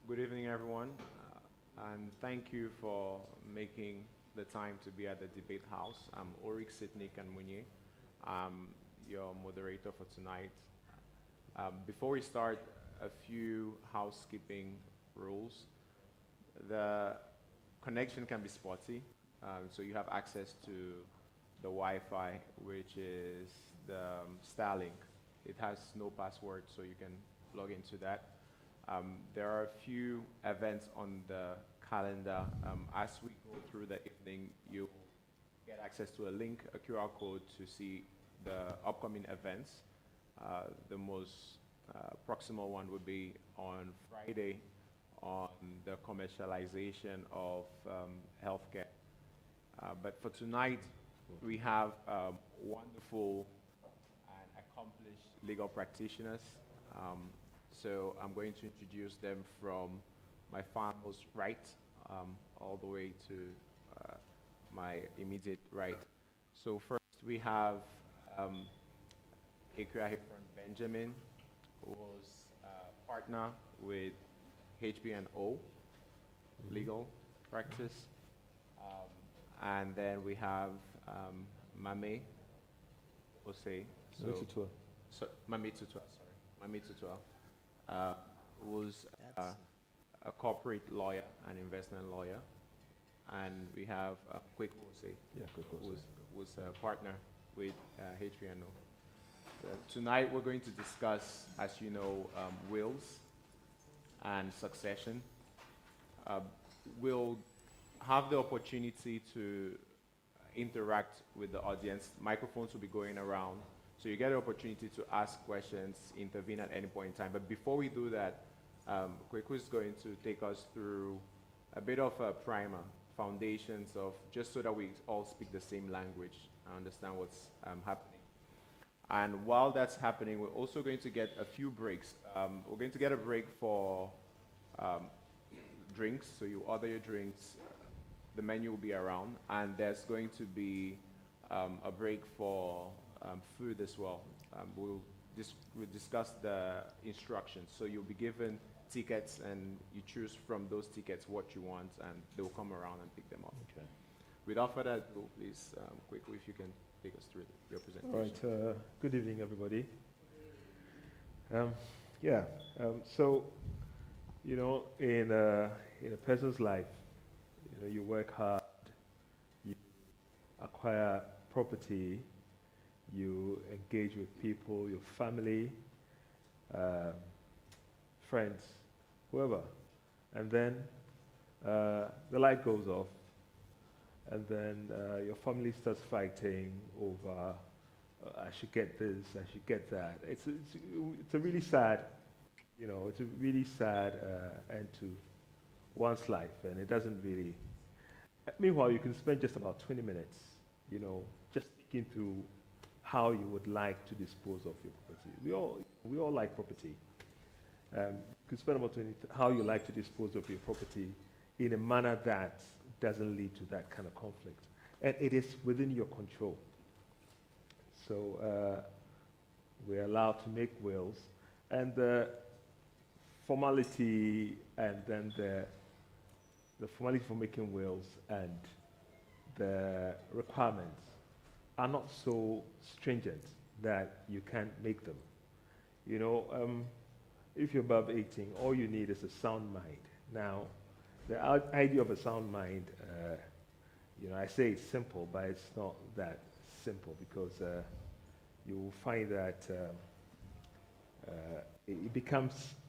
Good evening, everyone, and thank you for making the time to be at the debate house. I'm Orik Sitnik and Munye. I'm your moderator for tonight. Before we start, a few housekeeping rules. The connection can be spotty, so you have access to the Wi-Fi, which is the Starlink. It has no password, so you can log into that. There are a few events on the calendar. As we go through the evening, you get access to a link, a QR code to see the upcoming events. The most proximal one would be on Friday on the commercialization of healthcare. But for tonight, we have wonderful and accomplished legal practitioners. So I'm going to introduce them from my far most right all the way to my immediate right. So first we have Ikra Hepburn Benjamin, who was a partner with HB&O Legal Practice. And then we have Mame Ose. Mame Tutua, sorry. Mame Tutua, who's a corporate lawyer and investment lawyer. And we have Quick Ose, who's a partner with HB&O. Tonight we're going to discuss, as you know, wills and succession. We'll have the opportunity to interact with the audience. Microphones will be going around, so you get the opportunity to ask questions, intervene at any point in time. But before we do that, Kweku is going to take us through a bit of a primer, foundations of, just so that we all speak the same language and understand what's happening. And while that's happening, we're also going to get a few breaks. We're going to get a break for drinks, so you order your drinks, the menu will be around, and there's going to be a break for food as well. We'll discuss the instructions, so you'll be given tickets and you choose from those tickets what you want, and they'll come around and pick them up. Okay. Without further ado, please, quickly, if you can take us through your presentation. All right, good evening, everybody. So, you know, in a person's life, you know, you work hard, you acquire property, you engage with people, your family, friends, whoever, and then the light goes off, and then your family starts fighting over, I should get this, I should get that. It's a really sad, you know, it's a really sad end to one's life, and it doesn't really. Meanwhile, you can spend just about 20 minutes, you know, just thinking through how you would like to dispose of your property. We all like property. You can spend about 20 how you like to dispose of your property in a manner that doesn't lead to that kind of conflict, and it is within your control. So we're allowed to make wills, and the formality, and then the formality for making wills and the requirements are not so stringent that you can't make them. You know, if you're above 18, all you need is a sound mind. Now, the idea of a sound mind, you know, I say it's simple, but it's not that simple, because you will find that it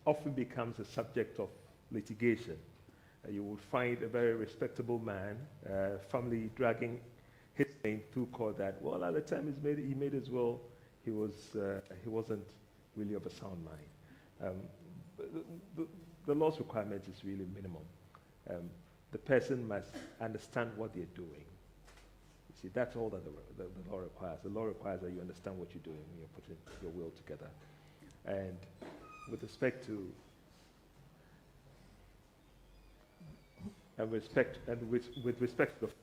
often becomes a subject of litigation. You will find a very respectable man, family dragging his name through court that, well, at the time he made his will, he wasn't really of a sound mind. The law's requirement is really minimum. The person must understand what they're doing. You see, that's all that the law requires. The law requires that you understand what you're doing when you're putting your will together. And with respect to with respect to the form,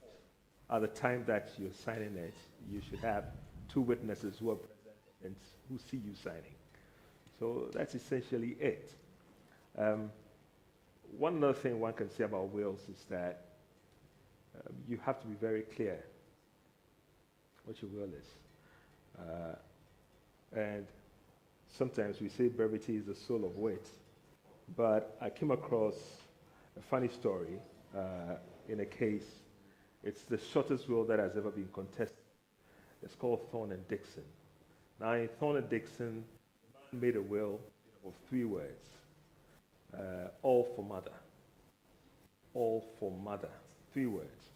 at the time that you're signing it, you should have two witnesses who are present and who see you signing. So that's essentially it. one other thing one can say about wills is that you have to be very clear what your will is. And sometimes we say brevity is the soul of wit, but I came across a funny story in a case. It's the shortest will that has ever been contested. It's called Thorne and Dixon. Now, in Thorne and Dixon, the man made a will of 3 words, all for mother. All for mother. 3 words.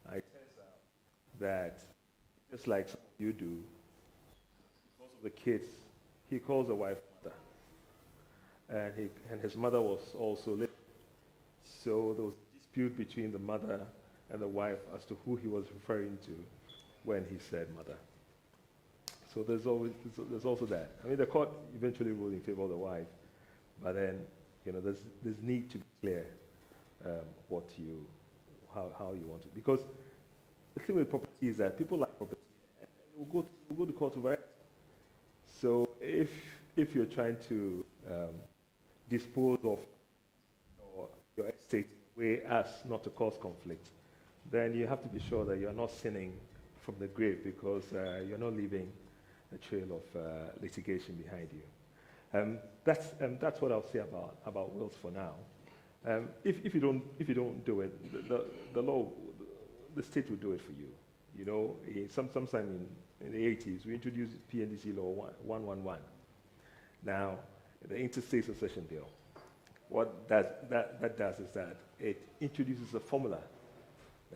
Now, it turns out that, just like you do, because of the kids, he calls the wife mother. And his mother was also living. So there was a dispute between the mother and the wife as to who he was referring to when he said mother. So there's also that. I mean, the court eventually ruled in favor of the wife, but then there's need to be clear how you want it, because the thing with property is that people like property and will go to court to it. So if you're trying to dispose of your estate in a way as not to cause conflict, then you have to be sure that you're not sinning from the grave, because you're not leaving a trail of litigation behind you. That's what I'll say about wills for now. If you don't do it, the law, the state will do it for you. You know, sometime in the 80s, we introduced PNDC law 111. Now, the Interstate Succession Bill. What that does is that it introduces a formula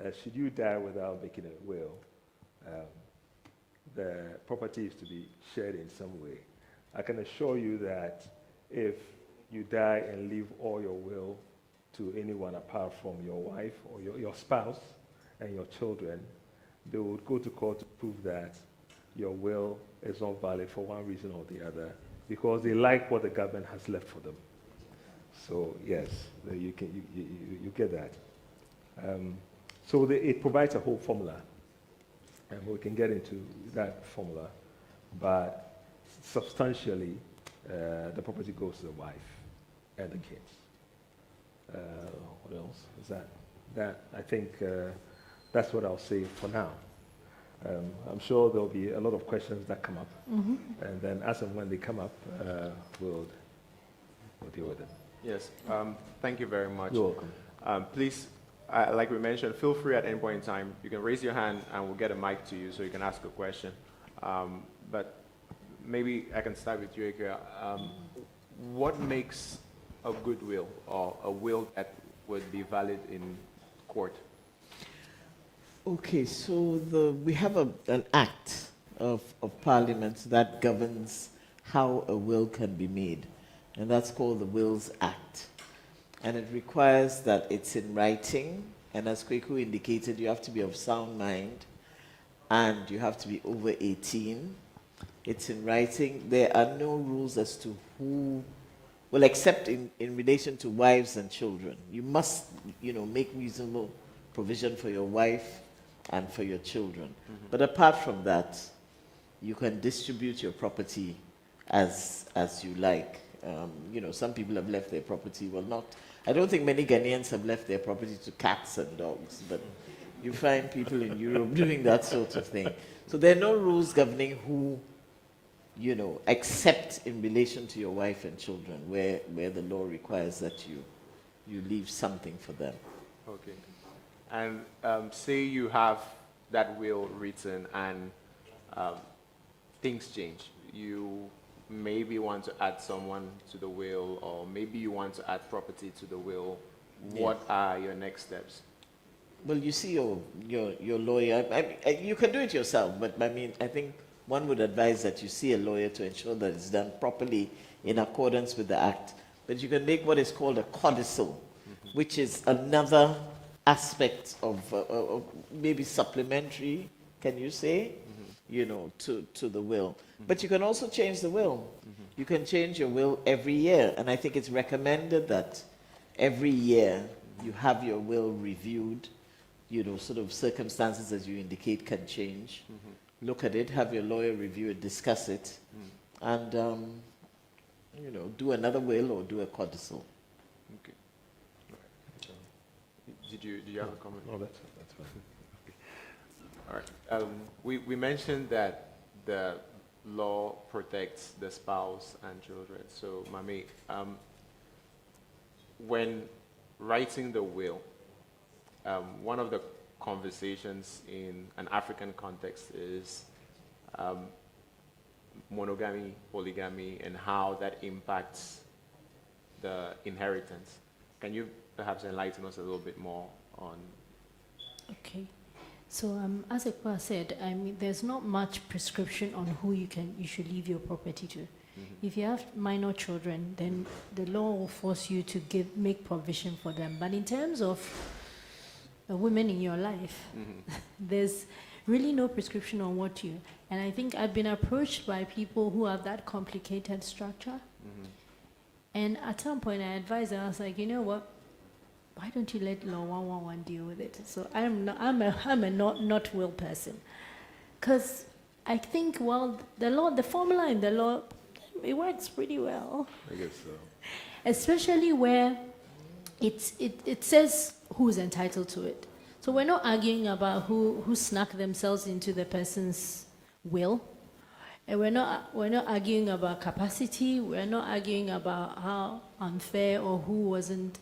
that should you die without making a will, the property is to be shared in some way. I can assure you that if you die and leave all your will to anyone apart from your wife or your spouse and your children, they would go to court to prove that your will is not valid for one reason or the other, because they like what the government has left for them. So yes, you get that. So it provides a whole formula, and we can get into that formula, but substantially, the property goes to the wife and the kids. What else is that? I think that's what I'll say for now. I'm sure there'll be a lot of questions that come up, and then as and when they come up, we'll deal with them. Yes, thank you very much. You're welcome. Please, like we mentioned, feel free at any point in time. You can raise your hand and we'll get a mic to you so you can ask a question. But maybe I can start with you, Ikea. What makes a good will, or a will that would be valid in court? Okay, so we have an act of Parliament that governs how a will can be made, and that's called the Wills Act. And it requires that it's in writing, and as Kweku indicated, you have to be of sound mind, and you have to be over 18. It's in writing. There are no rules as to who, well, except in relation to wives and children. You must, make reasonable provision for your wife and for your children. But apart from that, you can distribute your property as you like. Some people have left their property. Well, not. I don't think many Ghanaians have left their property to cats and dogs, but you find people in Europe doing that sort of thing. So there are no rules governing who, except in relation to your wife and children, where the law requires that you leave something for them. Okay. And say you have that will written and things change. You maybe want to add someone to the will, or maybe you want to add property to the will. What are your next steps? Well, you see your lawyer. You can do it yourself, but I think one would advise that you see a lawyer to ensure that it's done properly in accordance with the Act. But you can make what is called a codicil, which is another aspect of maybe supplementary, can you say, to the will. But you can also change the will. You can change your will every year, and I think it's recommended that every year you have your will reviewed. Sort of circumstances, as you indicate, can change. Look at it, have your lawyer review it, discuss it, and do another will or do a codicil. Okay. did you have a comment? No, that's fine. All right. We mentioned that the law protects the spouse and children. So, Mami, when writing the will, one of the conversations in an African context is monogamy, polygamy, and how that impacts the inheritance. Can you perhaps enlighten us a little bit more on? Okay. So as Ekpa said, I mean, there's not much prescription on who you should leave your property to. If you have minor children, then the law will force you to make provision for them. But in terms of a woman in your life, there's really no prescription on what you. And I think I've been approached by people who have that complicated structure. And at some point, I advised them, I was like, you know what? Why don't you let Law 111 deal with it? So I'm a not will person, because I think, well, the formula in the law, it works pretty well. I guess so. Especially where it says who's entitled to it. So we're not arguing about who snuck themselves into the person's will. And we're not arguing about capacity. We're not arguing about how unfair or who wasn't.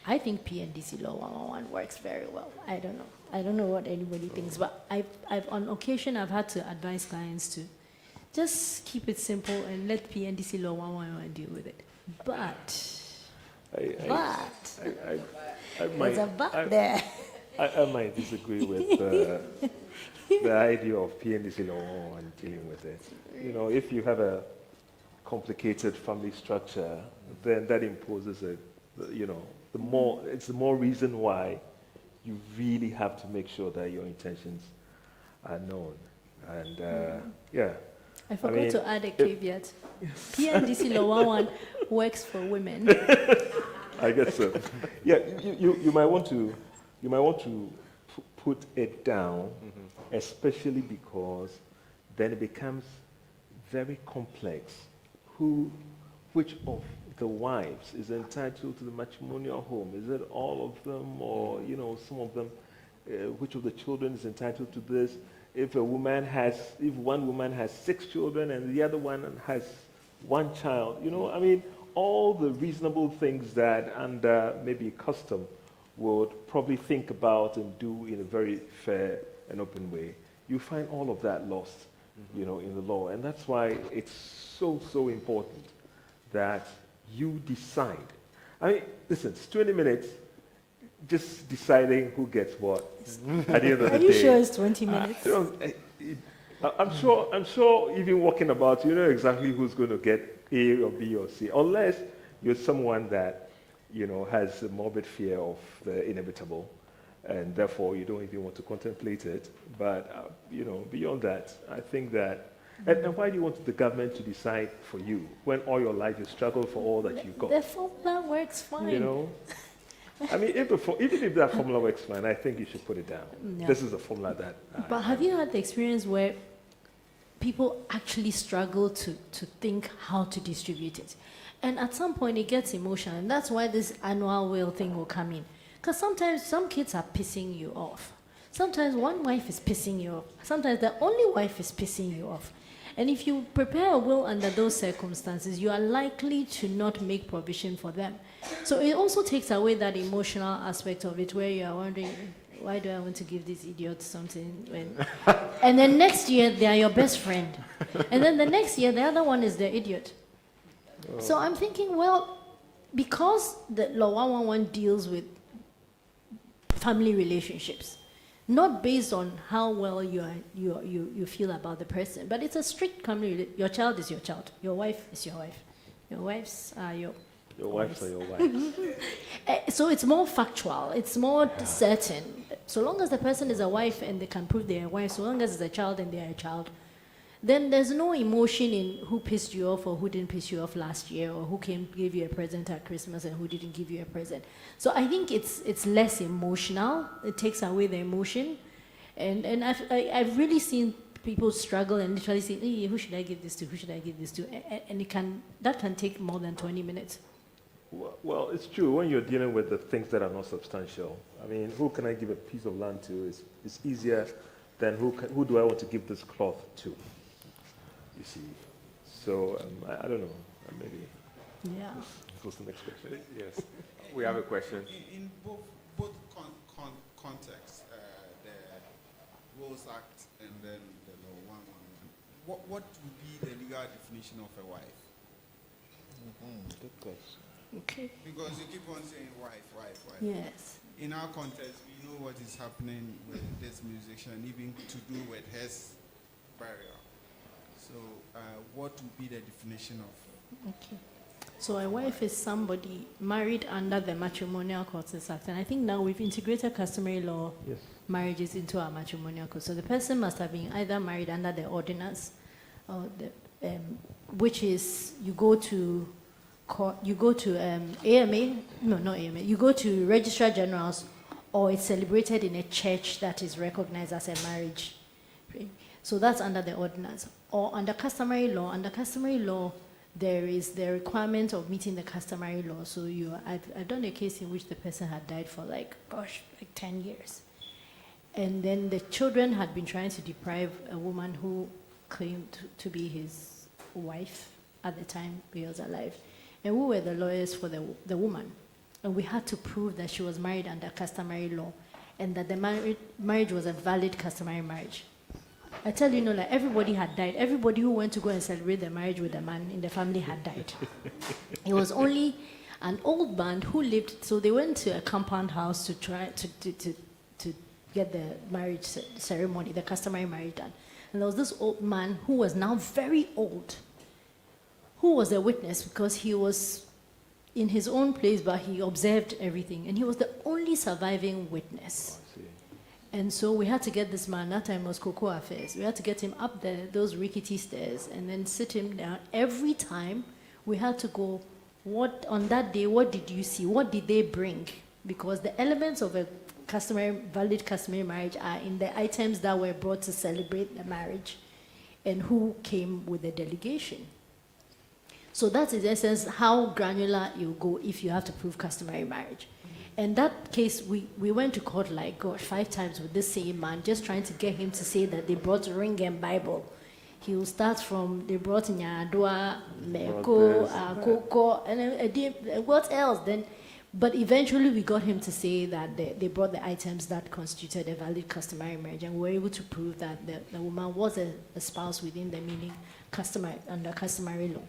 I think PNDC Law 111 works very well. I don't know. I don't know what anybody thinks, but I've on occasion I've had to advise clients to just keep it simple and let PNDC Law 111 deal with it. But there's a but there. I might disagree with the idea of PNDC law and dealing with it. You know, if you have a complicated family structure, then that imposes it's the more reason why you really have to make sure that your intentions are known. And yeah. I forgot to add a caveat. PNDC Law 111 works for women. I guess so. Yeah, you might want to put it down, especially because then it becomes very complex. Which of the wives is entitled to the matrimonial home? Is it all of them, or some of them? Which of the children is entitled to this? If one woman has 6 children and the other one has 1 child, I mean, all the reasonable things that under maybe custom would probably think about and do in a very fair and open way, you find all of that lost, in the law. And that's why it's so important that you decide. I mean, listen, it's 20 minutes just deciding who gets what at the end of the day. Are you sure it's 20 minutes? I'm sure even walking about, you know exactly who's going to get A or B or C, unless you're someone that, has a morbid fear of the inevitable, and therefore you don't even want to contemplate it. But, beyond that, I think that, and why do you want the government to decide for you when all your life you struggle for all that you got? The formula works fine. I mean, even if that formula works fine, I think you should put it down. No. This is a formula that... But have you had the experience where people actually struggle to think how to distribute it? And at some point it gets emotional, and that's why this annual will thing will come in. Because sometimes some kids are pissing you off. Sometimes one wife is pissing you off. Sometimes the only wife is pissing you off. And if you prepare a will under those circumstances, you are likely to not make provision for them. So it also takes away that emotional aspect of it, where you are wondering, why do I want to give this idiot something? And then next year, they are your best friend. And then the next year, the other one is the idiot. Oh. So I'm thinking, well, because the Law 111 deals with family relationships, not based on how well you feel about the person, but it's a strict family. Your child is your child. Your wife is your wife. Your wives are your wives are your wives. So it's more factual. It's more certain. So long as the person is a wife and they can prove they're a wife, so long as it's a child and they're a child, then there's no emotion in who pissed you off or who didn't piss you off last year, or who gave you a present at Christmas and who didn't give you a present. So I think it's less emotional. It takes away the emotion, and I've really seen people struggle and literally say, hey, who should I give this to? Who should I give this to? And that can take more than 20 minutes. Well, it's true. When you're dealing with the things that are not substantial, I mean, who can I give a piece of land to? It's easier than who do I want to give this cloth to? You see. So I don't know. Maybe Yeah. goes to the next question. Yes. We have a question. In both contexts, the Wills Act and then the Law 111, what would be the legal definition of a wife? Good question. Okay. Because you keep on saying wife. Yes. In our context, we know what is happening with this musician, even to do with his burial. So, what would be the definition of? Okay. So a wife is somebody married under the Matrimonial Courts Act, and I think now we've integrated customary law Yes. marriages into our matrimonial code. So the person must have been either married under the ordinance, or which is you go to AMA, no, not AMA. You go to Registrar Generals, or it's celebrated in a church that is recognized as a marriage. Okay? So that's under the ordinance. Or under customary law. Under customary law, there is the requirement of meeting the customary law. So I've done a case in which the person had died for like 10 years. And then the children had been trying to deprive a woman who claimed to be his wife at the time he was alive. And we were the lawyers for the woman. And we had to prove that she was married under customary law and that the marriage was a valid customary marriage. I tell you, like everybody had died. Everybody who went to go and celebrate the marriage with the man in the family had died. It was only an old man who lived, so they went to a compound house to try to get the marriage ceremony, the customary marriage done. And there was this old man who was now very old, who was a witness because he was in his own place, but he observed everything. And he was the only surviving witness. I see. And so we had to get this man, that time was Cocoa Affairs. We had to get him up there, those rickety stairs, and then sit him down. Every time we had to go, on that day, what did you see? What did they bring? Because the elements of a valid customary marriage are in the items that were brought to celebrate the marriage and who came with the delegation. So that is in essence how granular you go if you have to prove customary marriage. And that case, we went to court 5 times with this same man, just trying to get him to say that they brought ring and Bible. He will start from, they brought Nyadua, Meko, Koko, and what else then? But eventually we got him to say that they brought the items that constituted a valid customary marriage, and we were able to prove that the woman was a spouse within the meaning under customary law.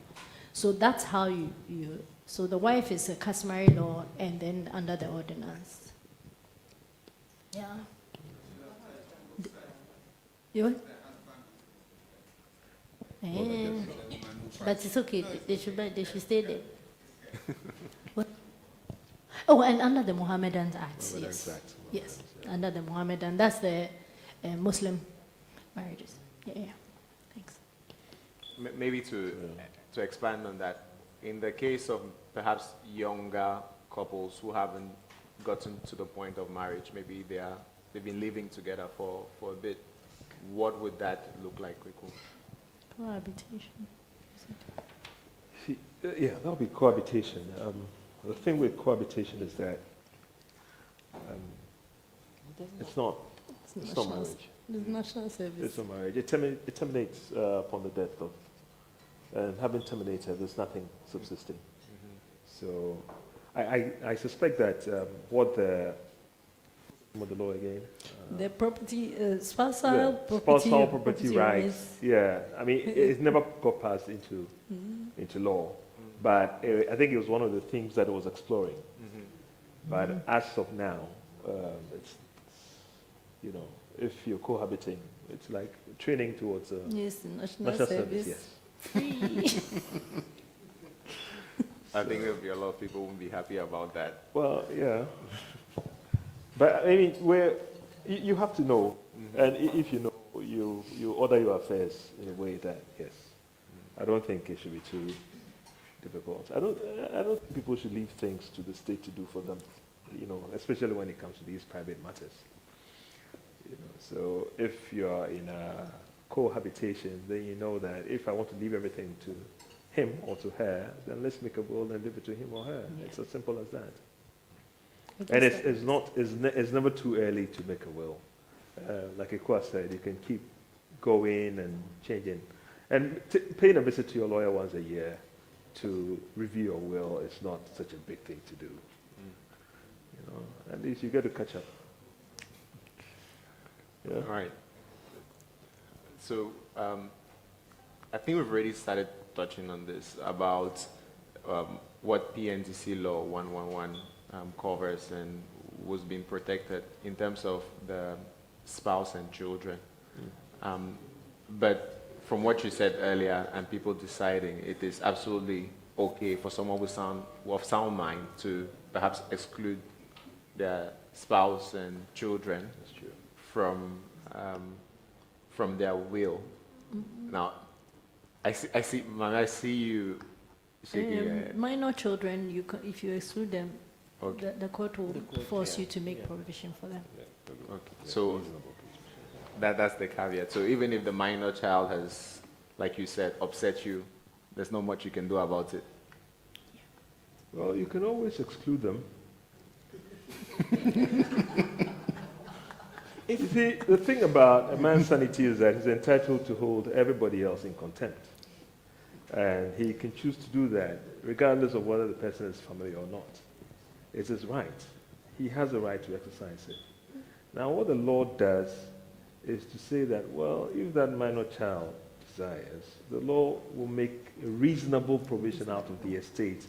So that's how so the wife is a customary law and then under the ordinance. Yeah. You? But it's okay. They should stay there. What? Oh, and under the Mohammedan Acts. Yes. Yes. Under the Mohammedan, that's the Muslim marriages. Yeah. Thanks. Maybe to expand on that, in the case of perhaps younger couples who haven't gotten to the point of marriage, maybe they've been living together for a bit, what would that look like, Riku? Cohabitation. See, yeah, that would be cohabitation. The thing with cohabitation is that it's not marriage. It's national service. It's not marriage. It terminates upon the death of, and having terminated, there's nothing subsisting. So I suspect that what the law again? The property, spousal property rights. Yeah, I mean, it's never got passed into law, but I think it was one of the things that it was exploring. But as of now, it's if you're cohabiting, it's like training towards yes, national service. Yes. I think there'll be a lot of people who won't be happy about that. Well, yeah. But I mean, you have to know, and if you know, you order your affairs in a way that yes. I don't think it should be too difficult. I don't think people should leave things to the state to do for them, especially when it comes to these private matters. So if you're in a cohabitation, then you know that if I want to leave everything to him or to her, then let's make a will and leave it to him or her. Yeah. It's as simple as that. I guess And that- it's never too early to make a will. Like Ikwa said, you can keep going and changing. And paying a visit to your lawyer once a year to review your will is not such a big thing to do. You know, at least you get to catch up. Yeah. All right. So I think we've already started touching on this about what PNDC Law 111 covers and was being protected in terms of the spouse and children. But from what you said earlier and people deciding, it is absolutely okay for someone with sound mind to perhaps exclude their spouse and children from their will. Now, I see you shaking your head. minor children, if you exclude them, Okay. the court will force you to make provision for them. Okay. So that's the caveat. So even if the minor child has, like you said, upset you, there's not much you can do about it. Well, you can always exclude them. You see, the thing about a man's sanity is that he's entitled to hold everybody else in contempt. And he can choose to do that regardless of whether the person is family or not. It's his right. He has a right to exercise it. Now, what the law does is to say that, well, if that minor child desires, the law will make a reasonable provision out of the estate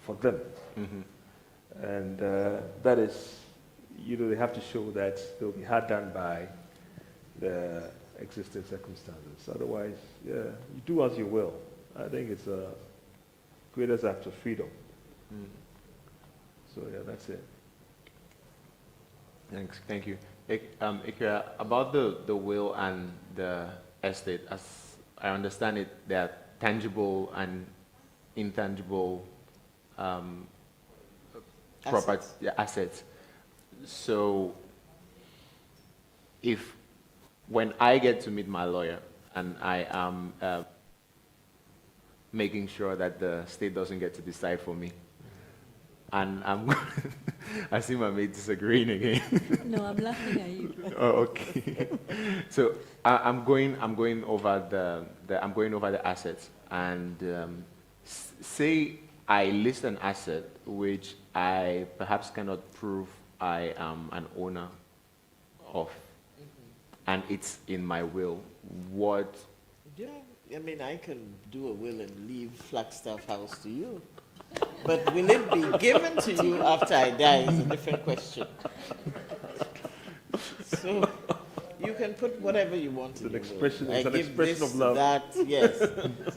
for them. And that is, they have to show that they'll be hard done by the existing circumstances. Otherwise, you do as you will. I think it's a greatest act of freedom. So, that's it. Thanks. Thank you. Ikra, about the will and the estate, as I understand it, there are tangible and intangible property assets. So, when I get to meet my lawyer and I am making sure that the state doesn't get to decide for me, and I see my mate disagreeing again. No, I'm laughing at you. Oh, okay. So I'm going over the assets, and say I list an asset which I perhaps cannot prove I am an owner of, and it's in my will. What? Yeah, I mean, I can do a will and leave Flagstaff House to you. But will it be given to you after I die is a different question. So you can put whatever you want in It's your an expression, will. it's I an give expression this, of love. that, yes.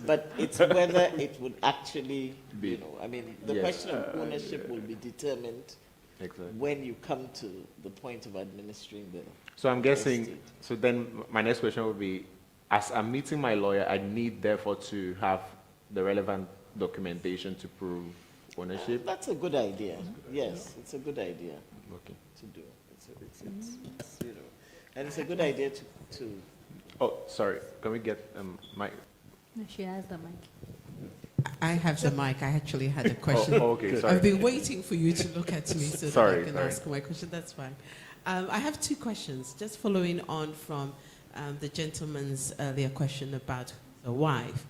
But it's whether it would actually Be- I mean, the Yes. question of ownership will be determined Exactly. when you come to the point of administering the So I'm guessing. estate. So then my next question would be: as I'm meeting my lawyer, I need therefore to have the relevant documentation to prove ownership. That's a good idea. Yes, it's a good idea Okay. to do. It's and it's a good idea to Oh, sorry. Can we get my? No, she has the mic. I have the mic. I actually had a question. Oh, okay. Sorry. I've been waiting for you to look at me so Sorry, that I can sorry. ask my question. That's fine. I have two questions, just following on from the gentleman's earlier question about the wife.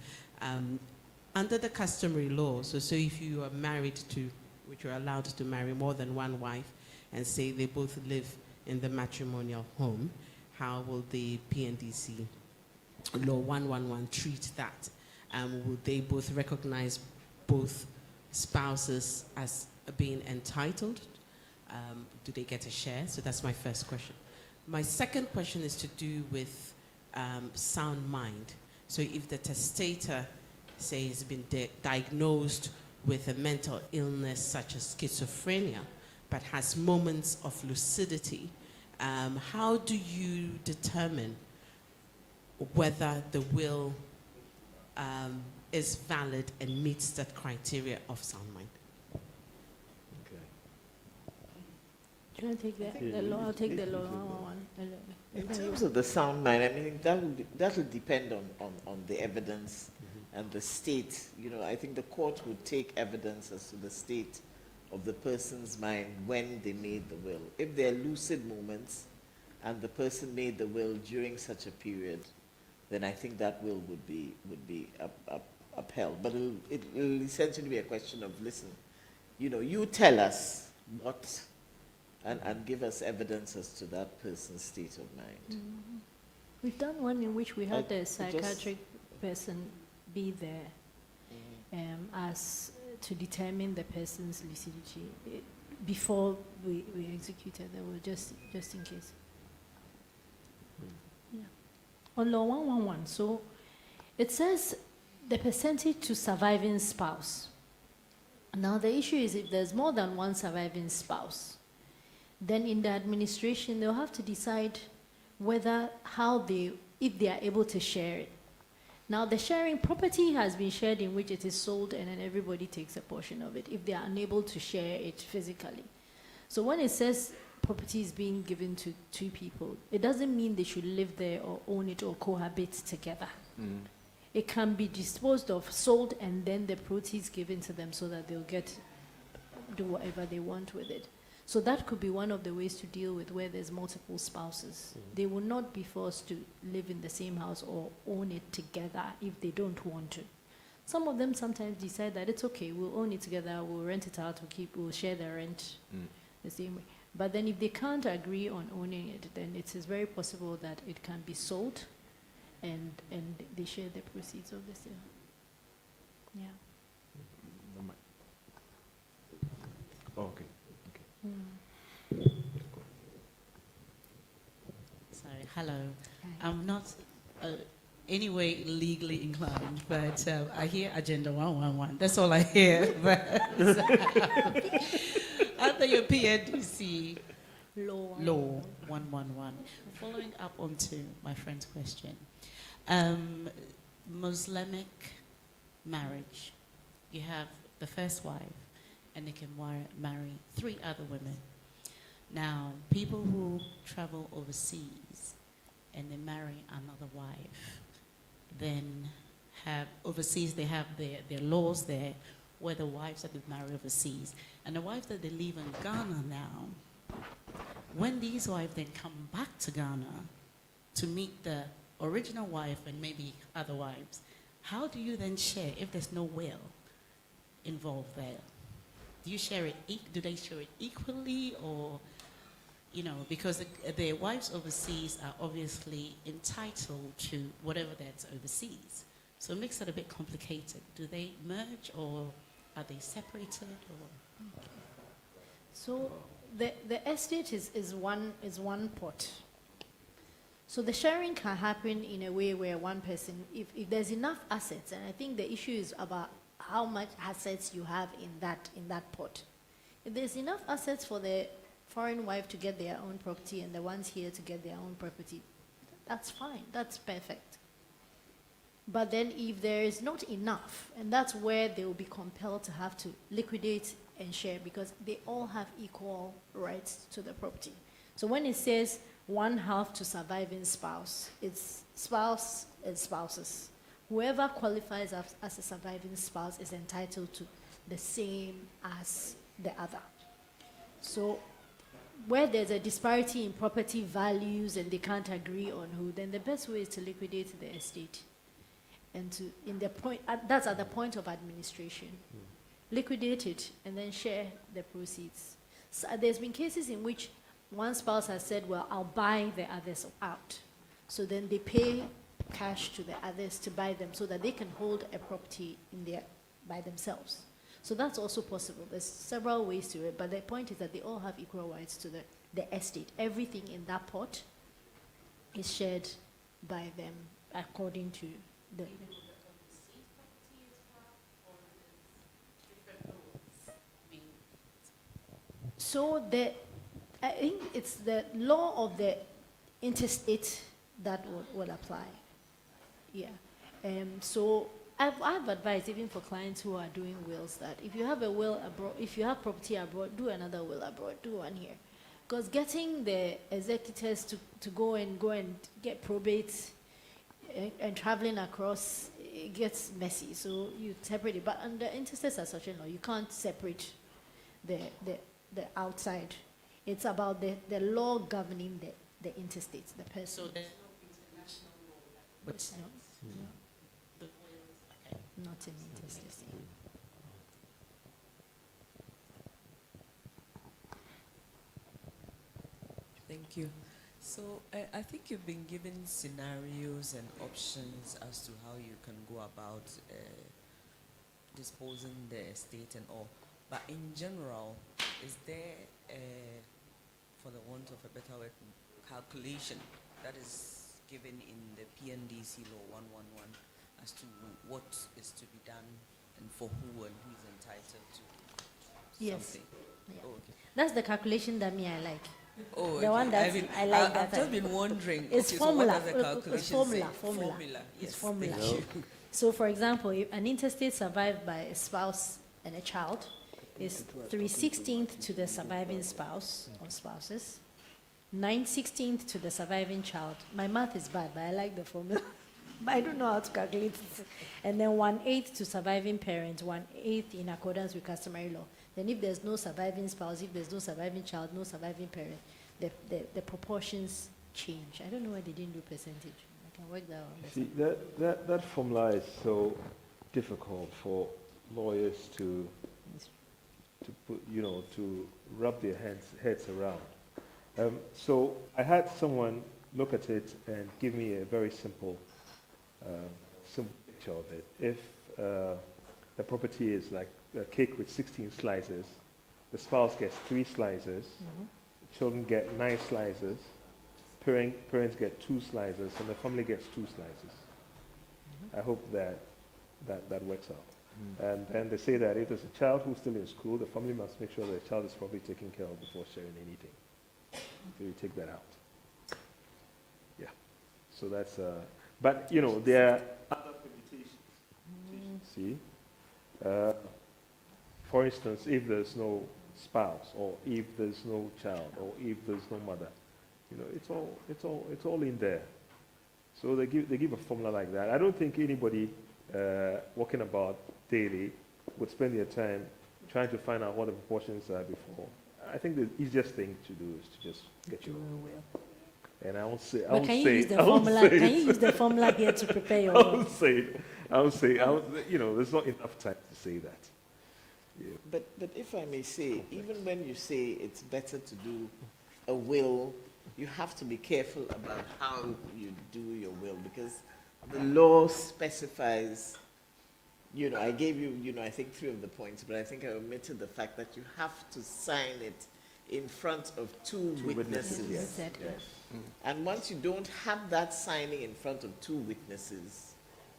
Under the customary law, so if you are married to, which you're allowed to marry more than one wife, and say they both live in the matrimonial home, how will the PNDC law 111 treat that? Will they both recognize both spouses as being entitled? Do they get a share? So that's my first question. My second question is to do with sound mind. So if the testator, say, has been diagnosed with a mental illness such as schizophrenia, but has moments of lucidity, how do you determine whether the will is valid and meets that criteria of sound mind? Do you want to take the law? I'll take the law. In terms of the sound mind, I mean, that will depend on the evidence and the state, I think the court would take evidence as to the state of the person's mind when they made the will. If there are lucid moments and the person made the will during such a period, then I think that will would be upheld. But it'll essentially be a question of, listen, you tell us what, and give us evidence as to that person's state of mind. We've done one in which we had I a psychiatric person be there as to determine the person's lucidity before we executed. They were just in case. Yeah. On law 111, so it says the percentage to surviving spouse. Now the issue is if there's more than one surviving spouse, then in the administration they'll have to decide whether if they are able to share it. Now the sharing property has been shared in which it is sold and then everybody takes a portion of it if they are unable to share it physically. So when it says property is being given to two people, it doesn't mean they should live there or own it or cohabit together. It can be disposed of, sold, and then the proceeds given to them so that they'll do whatever they want with it. So that could be one of the ways to deal with where there's multiple spouses. They will not be forced to live in the same house or own it together if they don't want to. Some of them sometimes decide that it's okay, we'll own it together, we'll rent it out, we'll share the rent the same way. But then if they can't agree on owning it, then it is very possible that it can be sold and they share the proceeds of the sale. Yeah. Okay. Sorry, hello. I'm not anyway legally inclined, but I hear Agenda 111. That's all I hear. But under your PNDC law 111, following up onto my friend's question, Muslimic marriage, you have the first wife, and they can marry 3 other women. Now, people who travel overseas and they marry another wife, then overseas they have their laws there where the wives that they marry overseas. And the wives that they leave in Ghana now, when these wives then come back to Ghana to meet the original wife and maybe other wives, how do you then share if there's no will involved there? Do you share it? Do they share it equally, or, because the wives overseas are obviously entitled to whatever that's overseas, so it makes it a bit complicated. Do they merge, or are they separated, or? So the estate is one pot. So the sharing can happen in a way where one person, if there's enough assets, and I think the issue is about how much assets you have in that pot. If there's enough assets for the foreign wife to get their own property and the ones here to get their own property, that's fine, that's perfect. But then if there is not enough, and that's where they will be compelled to have to liquidate and share, because they all have equal rights to the property. So when it says 1/2 to surviving spouse, it's spouse and spouses. Whoever qualifies as a surviving spouse is entitled to the same as the other. So where there's a disparity in property values and they can't agree on who, then the best way is to liquidate the estate. And that's at the point of administration. Liquidate it and then share the proceeds. So there's been cases in which one spouse has said, well, I'll buy the others out. So then they pay cash to the others to buy them so that they can hold a property by themselves. So that's also possible. There's several ways to it, but the point is that they all have equal rights to the estate. Everything in that pot is shared by them according to the... So I think it's the law of the interstate that will apply. Yeah. So I've advised, even for clients who are doing wills, that if you have a will abroad, if you have property abroad, do another will abroad, do one here. Because getting the executors to go and get probate and traveling across it gets messy. So you separate it. But under interstate succession law, you can't separate the outside. It's about the law governing the interstate, the person. So there's no international law. But No, the wills, okay. not in interstate. Thank you. So I think you've been given scenarios and options as to how you can go about disposing the estate and all. But in general, is there, for the want of a better word, calculation that is given in the PNDC law 111 as to what is to be done and for who and who is entitled to Yes. something? Yeah. Oh, okay. That's the calculation that me I like. Oh, The one that I like that I've just been wondering. It's okay, formula. So what does the calculation It's formula. say? Formula. Yes, It's formula. thank you. So, for example, if an intestate survived by a spouse and a child is 3/16 to the surviving spouse or spouses, 9/16 to the surviving child. My math is bad, but I like the formula. But I don't know how to calculate it. And then 1/8 to surviving parents, 1/8 in accordance with customary law. Then if there's no surviving spouse, if there's no surviving child, no surviving parent, the proportions change. I don't know why they didn't do percentage. I can work that out. See, that formula is so difficult for lawyers to put, to wrap their heads around. So I had someone look at it and give me a very simple picture of it. If the property is like a cake with 16 slices, the spouse gets 3 slices, children get 9 slices, parents get 2 slices, and the family gets 2 slices. I hope that works out. And then they say that if there's a child who's still in school, the family must make sure the child is properly taken care of before sharing anything. So you take that out. Yeah. So that's, but there are other permutations. See? For instance, if there's no spouse, or if there's no child, or if there's no mother, it's all in there. So they give a formula like that. I don't think anybody walking about daily would spend their time trying to find out what the proportions are before. I think the easiest thing to do is to just get your will. And I won't say. But can you use the formula? Can you use the formula here to prepare your I will? won't say it. There's not enough time to say that. Yeah. But if I may say, even when you say it's better to do a will, you have to be careful about how you do your will, because the law specifies, I gave you, I think 3 of the points, but I think I omitted the fact that you have to sign it in front of two witnesses. Yes. Yes. And once you don't have that signing in front of 2 witnesses,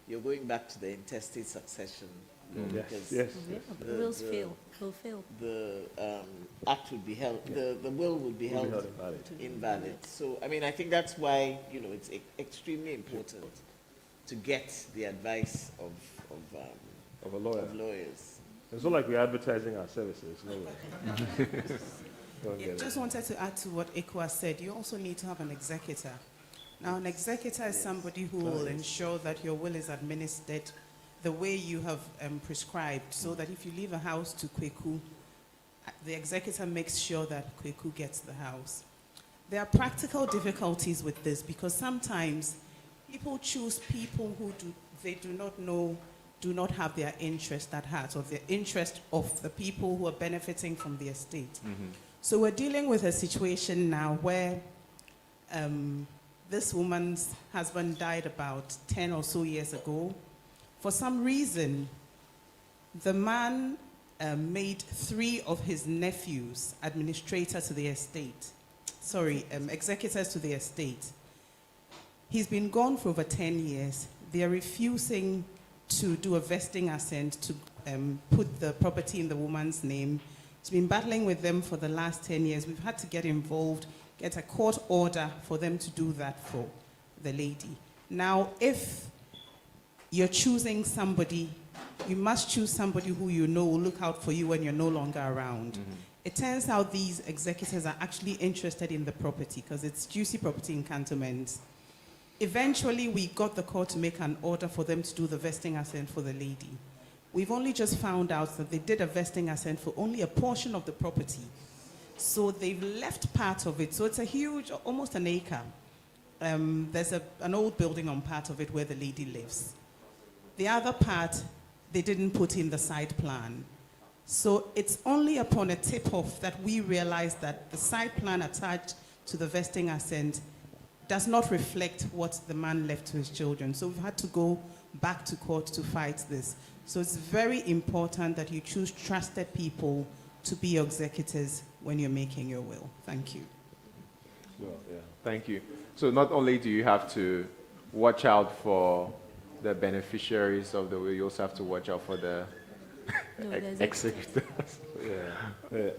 you're going back to the intestate succession law, because Yes. Wills fail. Will fail. the act would be held, the will would be held invalid. So, I think that's why, it's extremely important to get the advice of Of a lawyer. lawyers. It's not like we're advertising our services. No way. Don't get it. Just wanted to add to what Ikwa said. You also need to have an executor. Now, an executor is somebody who will ensure that your will is administered the way you have prescribed, so that if you leave a house to Kweku, the executor makes sure that Kweku gets the house. There are practical difficulties with this, because sometimes people choose people who they do not know, do not have their interest at heart, or the interest of the people who are benefiting from the estate. So we're dealing with a situation now where this woman's husband died about 10 or so years ago. For some reason, the man made 3 of his nephews administrators to the estate. Executors to the estate. He's been gone for over 10 years. They're refusing to do a vesting assent to put the property in the woman's name. He's been battling with them for the last 10 years. We've had to get involved, get a court order for them to do that for the lady. Now, if you're choosing somebody, you must choose somebody who you know will look out for you when you're no longer around. It turns out these executors are actually interested in the property, because it's juicy property in cantonments. Eventually, we got the court to make an order for them to do the vesting assent for the lady. We've only just found out that they did a vesting assent for only a portion of the property. So they've left part of it. So it's a huge, almost an acre. There's an old building on part of it where the lady lives. The other part, they didn't put in the side plan. So it's only upon a tip-off that we realized that the side plan attached to the vesting assent does not reflect what the man left to his children. So we've had to go back to court to fight this. So it's very important that you choose trusted people to be your executors when you're making your will. Thank you. Well, yeah. Thank you. So not only do you have to watch out for the beneficiaries of the will, you also have to watch out for the No, there's executors. Yeah. Yeah.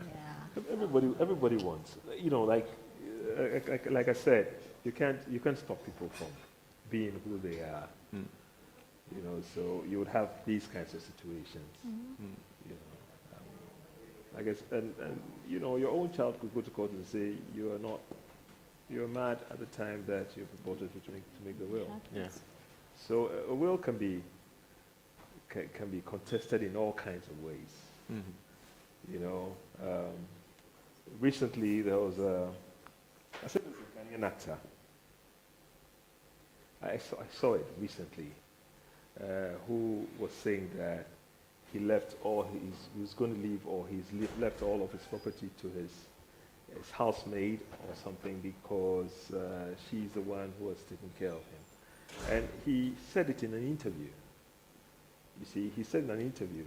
Yeah. Everybody wants, you know, like I said, you can't stop people from being who they are. Mm. You know, so you would have these kinds of situations. Mm-hmm. You know, I guess, and you know, your own child could go to court and say you're mad at the time that you purported to make the will. Yeah. So a will can be contested in all kinds of ways. Mhm. You know, recently there was a Ghanaian actor. I saw it recently, who was saying that he was going to leave, or left all of his property to his housemaid or something, because she's the one who was taking care of him. And he said it in an interview. You see, he said in an interview,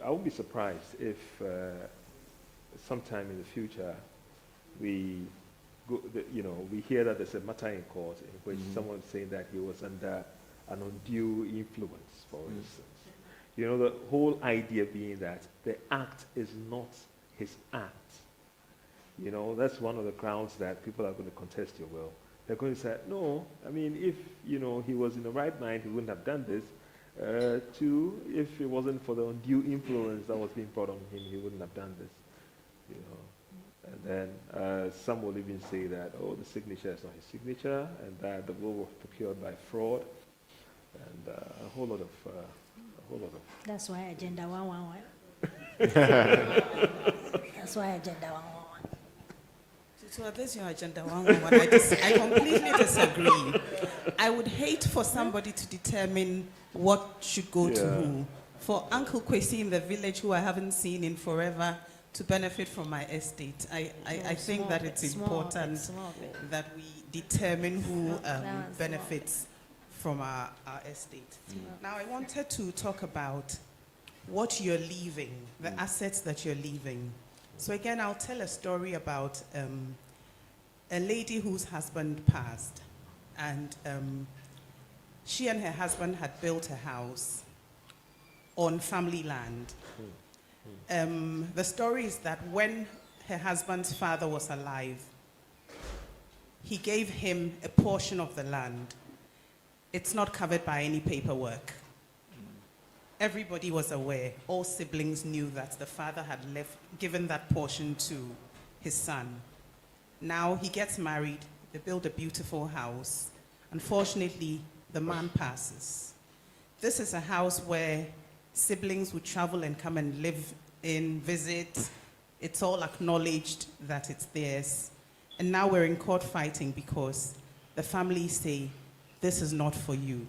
I won't be surprised if sometime in the future we hear that there's a matter in court in which someone's saying that he was under an undue influence, for instance. You know, the whole idea being that the act is not his act. You know, that's one of the grounds that people are going to contest your will. They're going to say, no, I mean, if, you know, he was in the right mind, he wouldn't have done this. Two, if it wasn't for the undue influence that was being brought on him, he wouldn't have done this. You know. And then some will even say that, oh, the signature is not his signature, and that the will was procured by fraud, and a whole lot of. That's why Agenda 111. That's why Agenda 111. So this is your Agenda 111. I completely disagree. I would hate for somebody to determine what should go to who. For Uncle Kwesi in the village, who I haven't seen in forever, to benefit from my estate. I think that it's important that we determine who benefits from our estate. Now, I wanted to talk about what you're leaving, the assets that you're leaving. So again, I'll tell a story about a lady whose husband passed, and she and her husband had built a house on family land. The story is that when her husband's father was alive, he gave him a portion of the land. It's not covered by any paperwork. Everybody was aware. All siblings knew that the father had given that portion to his son. Now he gets married. They build a beautiful house. Unfortunately, the man passes. This is a house where siblings would travel and come and live in, visit. It's all acknowledged that it's theirs. And now we're in court fighting because the families say, this is not for you.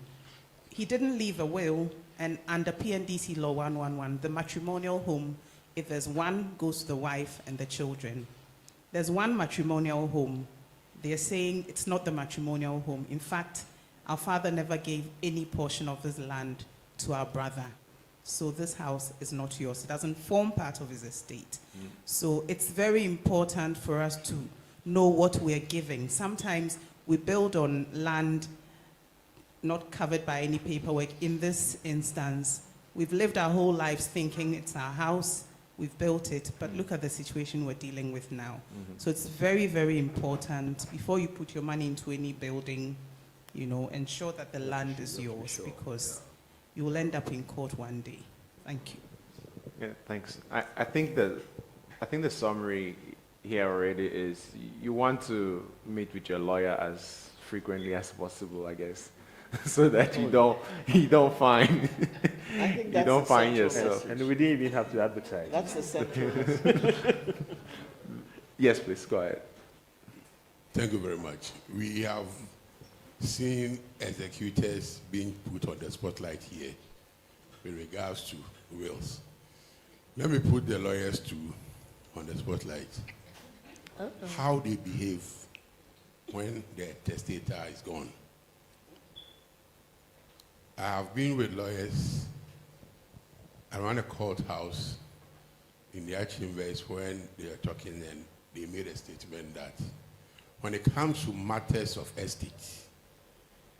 He didn't leave a will, and under PNDC law 111, the matrimonial home, if there's one, goes to the wife and the children. There's one matrimonial home. They're saying it's not the matrimonial home. In fact, our father never gave any portion of this land to our brother. So this house is not yours. It doesn't form part of his estate. So it's very important for us to know what we're giving. Sometimes we build on land not covered by any paperwork. In this instance, we've lived our whole lives thinking it's our house, we've built it, but look at the situation we're dealing with now. So it's very, very important, before you put your money into any building, you know, ensure that the land is yours, because you will end up in court one day. Thank you. Yeah, thanks. I think the summary here already is you want to meet with your lawyer as frequently as possible, I guess, so that you don't find I think you that's don't the find central yourself. message. And we didn't even have to advertise. That's the central message. Yes, please go ahead. Thank you very much. We have seen executors being put on the spotlight here with regards to wills. Let me put the lawyers too on the spotlight. How they behave when the testator is gone. I have been with lawyers around a courthouse in their chambers when they are talking, and they made a statement that when it comes to matters of estate,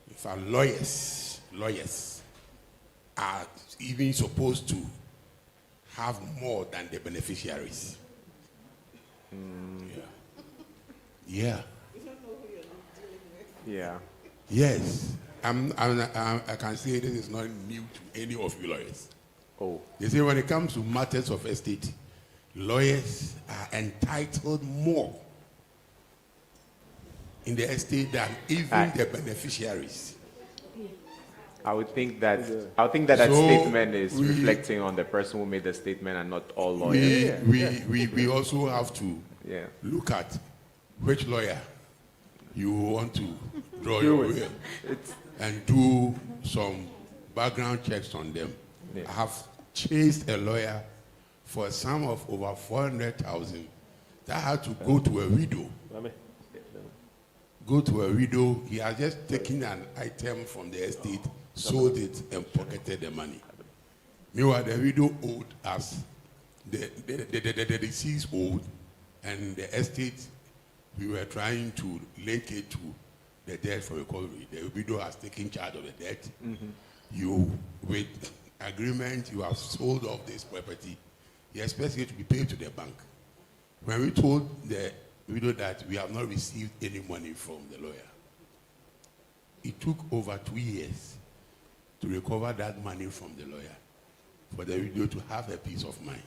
in fact, lawyers are even supposed to have more than the beneficiaries. Yeah. Yeah. Yes. I can say this is not new to any of you lawyers. Oh. They say when it comes to matters of estate, lawyers are entitled more in the estate than even the beneficiaries. I would think that that So statement is we- reflecting on the person who made the statement and not all lawyers. We also have to Yeah. look at which lawyer you want to draw your will and do some background checks on them. Yeah. I have chased a lawyer for a sum of over 400,000 that had to go to a widow. Go to a widow. He has just taken an item from the estate, sold it, and pocketed the money. Meanwhile, the widow owed us, the deceased owed, and the estate, we were trying to link it to the debt for recovery. The widow has taken charge of the debt. You, with agreement, you have sold off this property. He expects it to be paid to the bank. When we told the widow that we have not received any money from the lawyer, it took over 2 years to recover that money from the lawyer for the widow to have a peace of mind.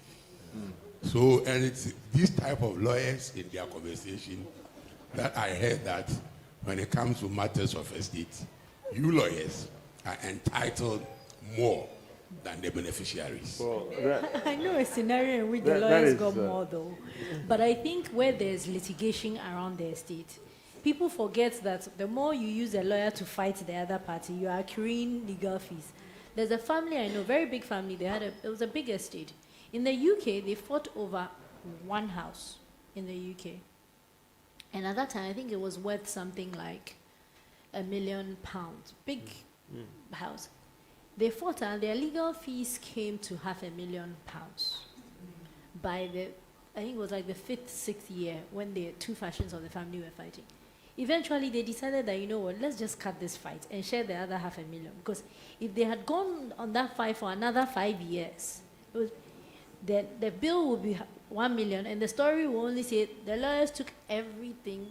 So, and it's this type of lawyers in their conversation that I heard that when it comes to matters of estate, you lawyers are entitled more than the beneficiaries. Well, I know a scenario in which the that lawyers is, got more though. But I think where there's litigation around the estate, people forget that the more you use a lawyer to fight the other party, you are accruing legal fees. There's a family I know, very big family, it was a big estate. In the UK, they fought over one house in the UK. And at that time, I think it was worth something like £1 million. Big house. They fought and their legal fees came to £500,000 by I think it was like the 5th, 6th year when the two factions of the family were fighting. Eventually, they decided that, you know what, let's just cut this fight and share the other £500,000. Because if they had gone on that fight for another 5 years, the bill would be 1 million, and the story will only say the lawyers took everything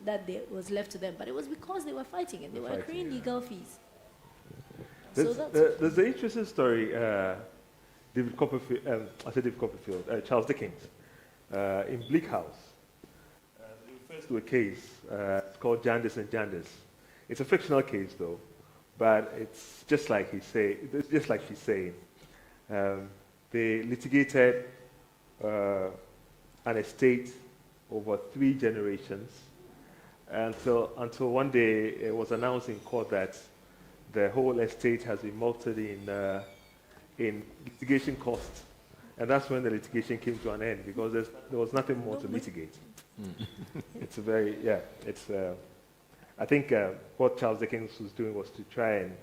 that was left to them. But it was because they were fighting and they were accruing legal fees. there's an interesting story. David Copperfield, Charles Dickens, in Bleak House. He refers to a case it's called Jandis and Jandis. It's a fictional case, though, but it's just like she's saying. They litigated an estate over 3 generations until one day it was announced in court that the whole estate has been mulcted in litigation costs. And that's when the litigation came to an end, because there was nothing more to litigate. It's a very, I think what Charles Dickens was doing was to try and,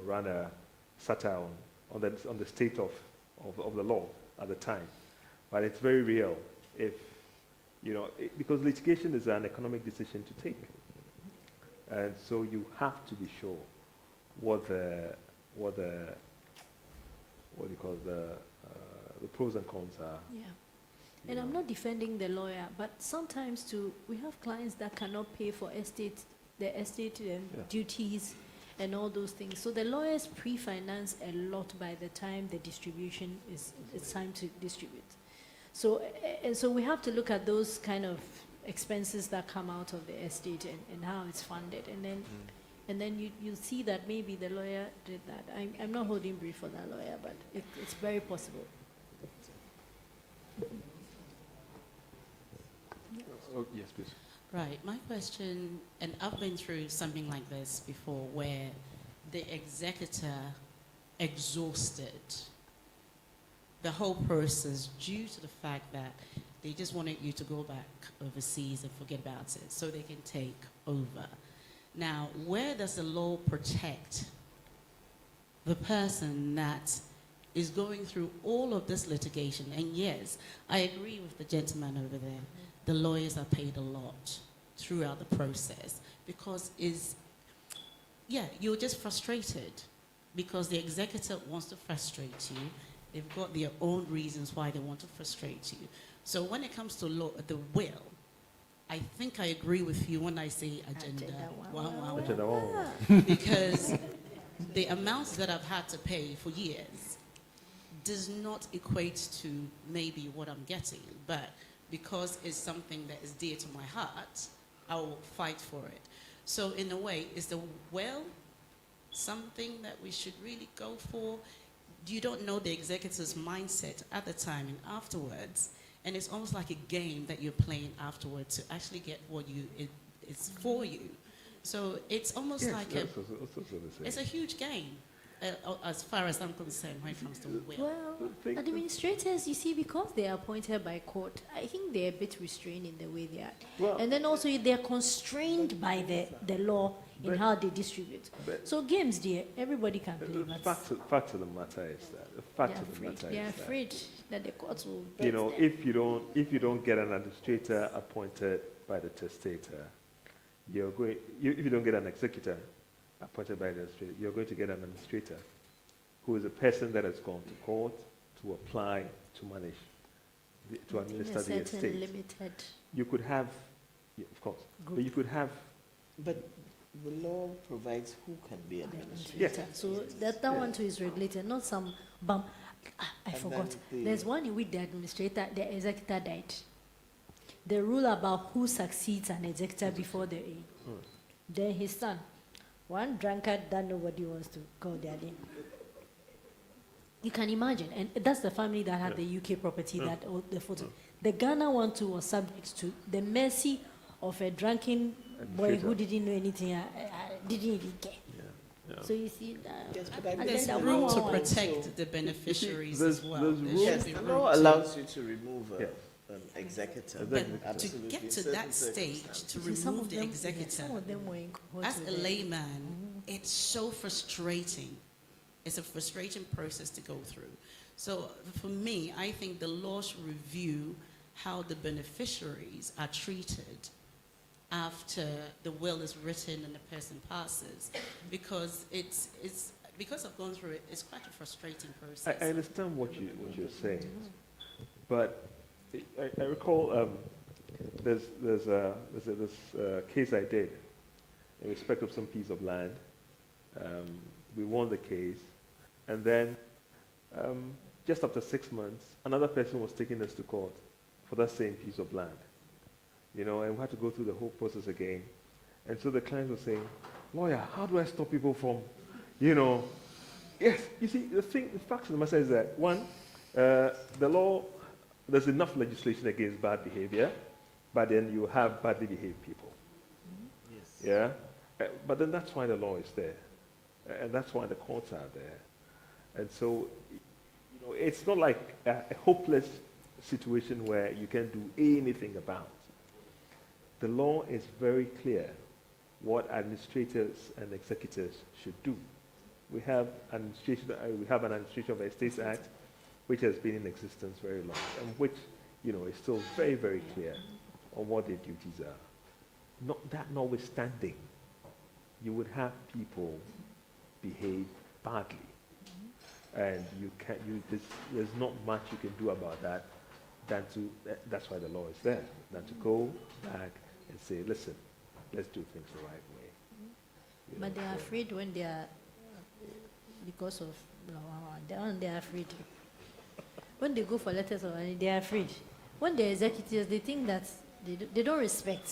run a satire on the state of the law at the time. But it's very real because litigation is an economic decision to take. And so you have to be sure what the pros and cons are. Yeah. And I'm not defending the lawyer, but sometimes too, we have clients that cannot pay for the estate duties and all those things. So the lawyers pre-finance a lot by the time the distribution it's time to distribute. So, and so we have to look at those kind of expenses that come out of the estate and how it's funded. And then you see that maybe the lawyer did that. I'm not holding brief for that lawyer, but it's very possible. Oh, yes, please. Right. My question, and I've been through something like this before, where the executor exhausted the whole process due to the fact that they just wanted you to go back overseas and forget about it so they can take over. Now, where does the law protect the person that is going through all of this litigation? And yes, I agree with the gentleman over there. The lawyers are paid a lot throughout the process because you're just frustrated because the executor wants to frustrate you. They've got their own reasons why they want to frustrate you. So when it comes to law, the will, I think I agree with you when I say agenda. Agenda one. Because the amounts that I've had to pay for years does not equate to maybe what I'm getting, but because it's something that is dear to my heart, I will fight for it. So in a way, is the will something that we should really go for? You don't know the executor's mindset at the time and afterwards, and it's almost like a game that you're playing afterwards to actually get what it's for you. So it's almost like it's a huge game, as far as I'm concerned, when it comes to will. Well, administrators, you see, because they are appointed by court, I think they're a bit restrained in the way they are. Well, and then also they're constrained by the law in how they distribute. So games, dear, everybody can play. The fact of the matter is that They're afraid that the courts will. You know, if you don't get an administrator appointed by the testator, if you don't get an executor appointed by the administrator, you're going to get an administrator who is a person that has gone to court to apply to manage, to administer the estate. Limited. You could have, of course, Group. but you could have. But the law provides who can be an administrator. Yes. So that one too is regulated, not some bum. I And forgot. then There's one in which the executor died. The rule about who succeeds an executor before the then his son, one drunkard that nobody wants to call their name. You can imagine, and that's the family that had the UK property that the photo. The Ghana one too was subject to the mercy of a drunken boy who didn't know anything, didn't even care. So you see, Yes, but I There's think room the to law protect also- the beneficiaries there's- as well. there's There room- should Yes, be the room law to- allows you to remove Yes. an executor. But to Absolutely, get in to certain that stage, circumstances. to see, some remove of the them, executor, some of them were in court as a with the- layman, it's so frustrating. It's a frustrating process to go through. So for me, I think the law should review how the beneficiaries are treated after the will is written and the person passes, because it's because I've gone through it, it's quite a frustrating process. I understand what you're saying, but I recall there's this case I did in respect of some piece of land. We won the case, and then just after 6 months, another person was taking us to court for that same piece of land. You know, and we had to go through the whole process again. And so the client was saying, "Lawyer, how do I stop people from, you know?" Yes, you see, the fact of the matter is that, one, the law, there's enough legislation against bad behavior, but then you have badly behaved people. Yes. Yeah? But then that's why the law is there. And that's why the courts are there. And so, you know, it's not like a hopeless situation where you can't do anything about. The law is very clear what administrators and executors should do. We have an Administration of Estates Act, which has been in existence very long, and which, you know, is still very, very clear on what their duties are. Notwithstanding, you would have people behave badly, and there's not much you can do about that. That's why the law is there, than to go back and say, listen, let's do things the right way. You But know, they are so- afraid when they are, because of, they are afraid. when they go for letters of money, they are afraid. When they're executives, they think that they don't respect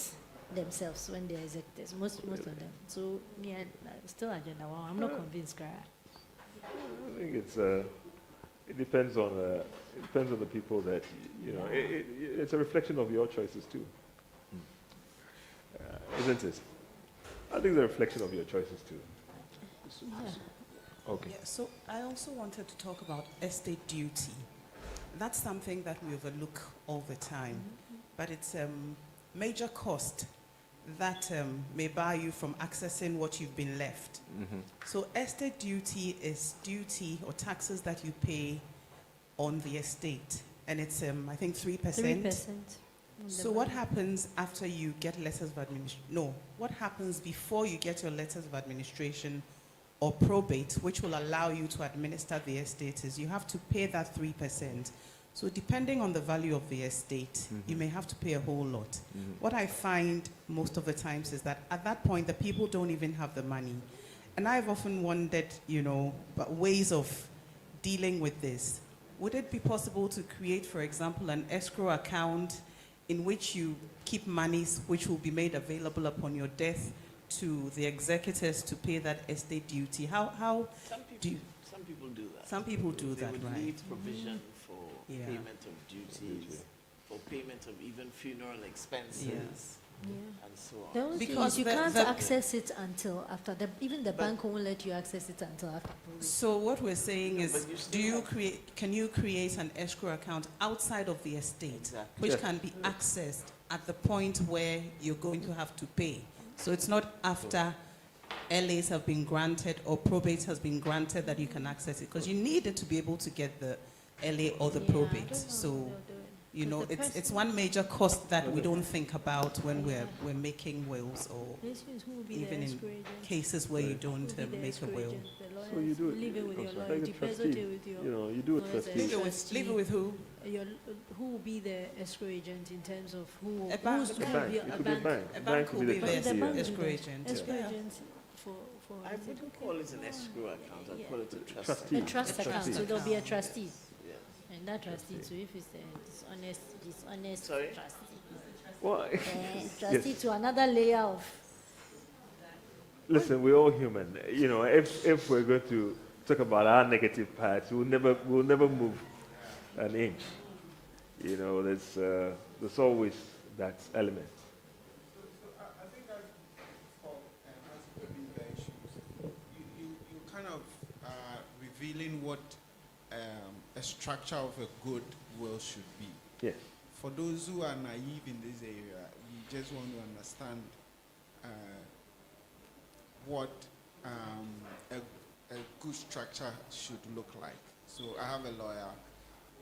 themselves when they're executives, most of them. So, yeah, still agenda. Wow, I'm not convinced, Kara. I think it depends on the people that it's a reflection of your choices too, isn't it? I think it's a reflection of your choices too. Yeah. Okay. Yeah, so I also wanted to talk about estate duty. That's something that we overlook all the time, but it's a major cost that may bar you from accessing what you've been left. So estate duty is duty or taxes that you pay on the estate, and it's I think 3%. 3%. So what happens after you get letters of administration? No, what happens before you get your letters of administration or probate, which will allow you to administer the estate, is you have to pay that 3%. So depending on the value of the estate, you may have to pay a whole lot. What I find most of the times is that at that point, the people don't even have the money. And I've often wondered, but ways of dealing with this. Would it be possible to create, for example, an escrow account in which you keep monies which will be made available upon your death to the executors to pay that estate duty? How Some people do that. Some people do They that, would right? leave provision for Yeah. payment of duties, for payment of even funeral expenses, Yeah. and so on. The only thing Because is you the- can't the- access it until after even the bank won't let you access it until after probate. So what we're saying No, is, but you still have- can you create an escrow account outside of the estate, Exactly. which Yes. can be accessed at the point where you're going to have to pay? So it's not after LAs have been granted or probate has been granted that you can access it, because you need it to be able to get the LA or the Yeah, I don't probate. know So how they'll do it. you know, 'Cause the it's person- one major cost that we don't think about when we're making wills, or The issue is who will be even the in escrow agent? cases where you Who don't will be the make a escrow will. agent? The lawyers. So you do it. Leave it with your it's lawyer. like a Depends trustee. with your You do a lawyers trustee. and leave it with who? Your, who will be the escrow agent in terms of who A bank. who's A who bank. will be It could be a bank. A bank will be the the But the trustee. bank will escrow be agent. escrow Yeah. agent for I wouldn't call it an escrow account. I'd call it a trust. Trustee. a trust A account. trust So there'll be a account. trustee, Yeah. and that trustee too, if it's a dishonest Sorry? trustee, Well, trustee to another layer of. listen, we're all human. If we're going to talk about our negative parts, we'll never move an inch. There's always that element. I think that for us in the issues, you kind of revealing what a structure of a good will should be. Yes. For those who are naive in this area, we just want to understand what a good structure should look like. So I have a lawyer.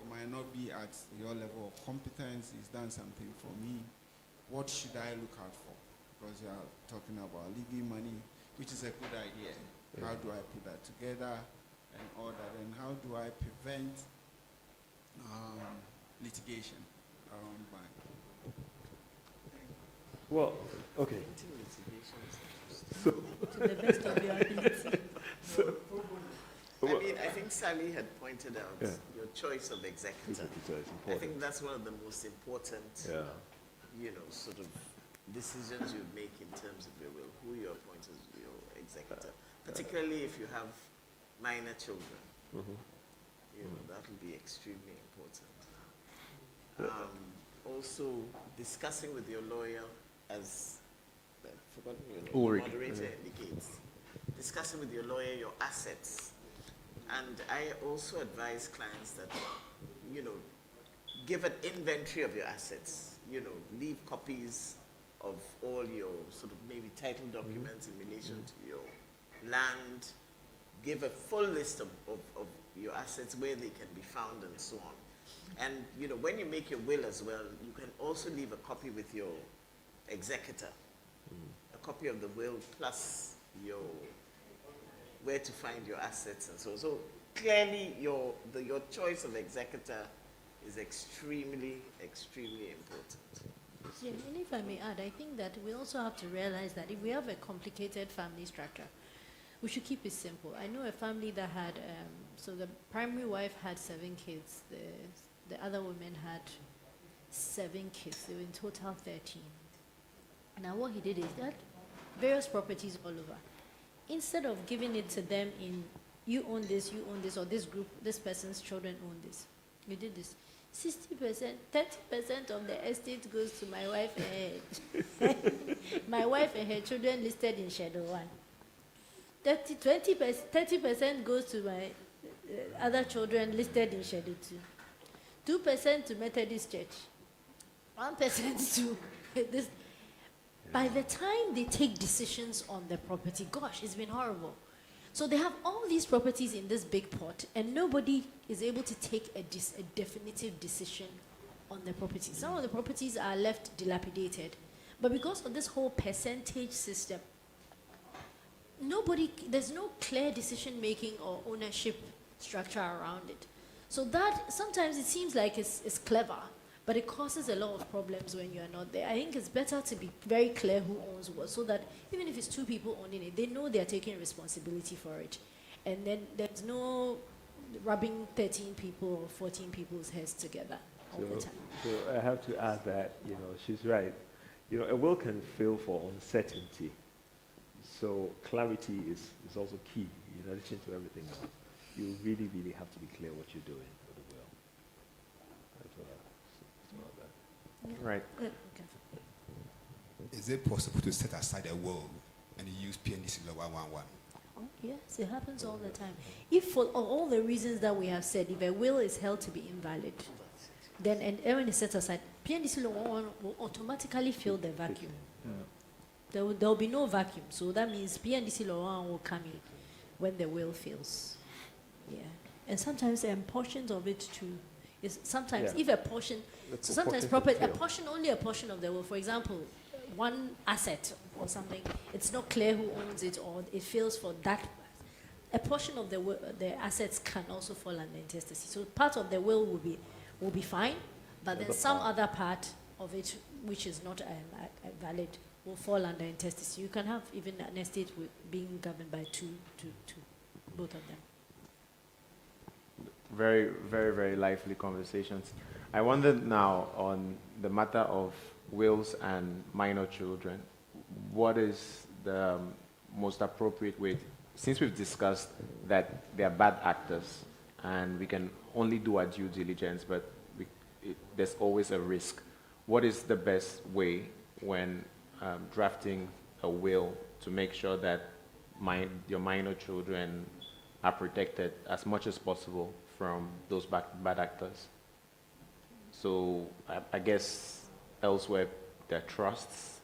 It might not be at your level of competence. He's done something for me. What should I look out for? Because you are talking about leaving money, which is a good idea. Yeah. How do I put that together and all that? And how do I prevent litigation around bank? Well, okay. To the best of your ability. I mean, I think Sally had pointed out Yeah. your choice of executor. It's I important. think that's one of the most important, Yeah. sort of decisions you make in terms of your will, who you appoint as your executor, particularly if you have minor children. That will be extremely important. Also, discussing with your lawyer, as I've forgotten your name, Ulrich. the moderator indicates, discussing with your lawyer your assets. And I also advise clients that, give an inventory of your assets. Leave copies of all your sort of maybe title documents in relation to your land. Give a full list of your assets, where they can be found and so on. And, when you make your will as well, you can also leave a copy with your executor. A copy of the will plus where to find your assets and so on. So clearly your choice of executor is extremely, extremely important. Yeah, and if I may add, I think that we also have to realize that if we have a complicated family structure, We should keep it simple. I know a family that had, so the primary wife had 7 kids. The other woman had 7 kids. They were in total 13. Now what he did is that various properties all over. Instead of giving it to them in, you own this, or this group, this person's children own this. You did this. 60%, 30% of the estate goes to my wife and my wife and her children listed in Schedule 1. 30% goes to my other children listed in Schedule 2. 2% to Methodist Church. 1% to this. By the time they take decisions on the property, gosh, it's been horrible. So they have all these properties in this big pot, and nobody is able to take a definitive decision on the property. Some of the properties are left dilapidated, but because of this whole percentage system, there's no clear decision making or ownership structure around it. So that sometimes it seems like it's clever, but it causes a lot of problems when you are not there. I think it's better to be very clear who owns what, so that even if it's 2 people owning it, they know they're taking responsibility for it. And then there's no rubbing 13 people or 14 people's heads together all the time. So I have to add that, she's right. A will can fail for uncertainty. So clarity is also key in addition to everything else. You really, really have to be clear what you're doing with the will. That's what Right. Okay. Is it possible to set aside a will and use PNDC law 111? Yes, it happens all the time. If for all the reasons that we have said, if a will is held to be invalid, then and when it's set aside, PNDC law 111 will automatically fill the vacuum. There will be no vacuum. So that means PNDC law 111 will come in when the will fails. Yeah. And sometimes portions of it too. Is sometimes if a portion, so sometimes only a portion of the will, for example, one asset or something, it's not clear who owns it, or it fails for that. A portion of the assets can also fall under intestacy. So part of the will will be fine, but then some other part of it, which is not valid, will fall under intestacy. You can have even an estate being governed by two, both of them. Very, very, very lively conversations. I wonder now on the matter of wills and minor children, what is the most appropriate way, since we've discussed that they are bad actors and we can only do our due diligence, but there's always a risk. What is the best way when drafting a will to make sure that your minor children are protected as much as possible from those bad actors? So I guess elsewhere, their trusts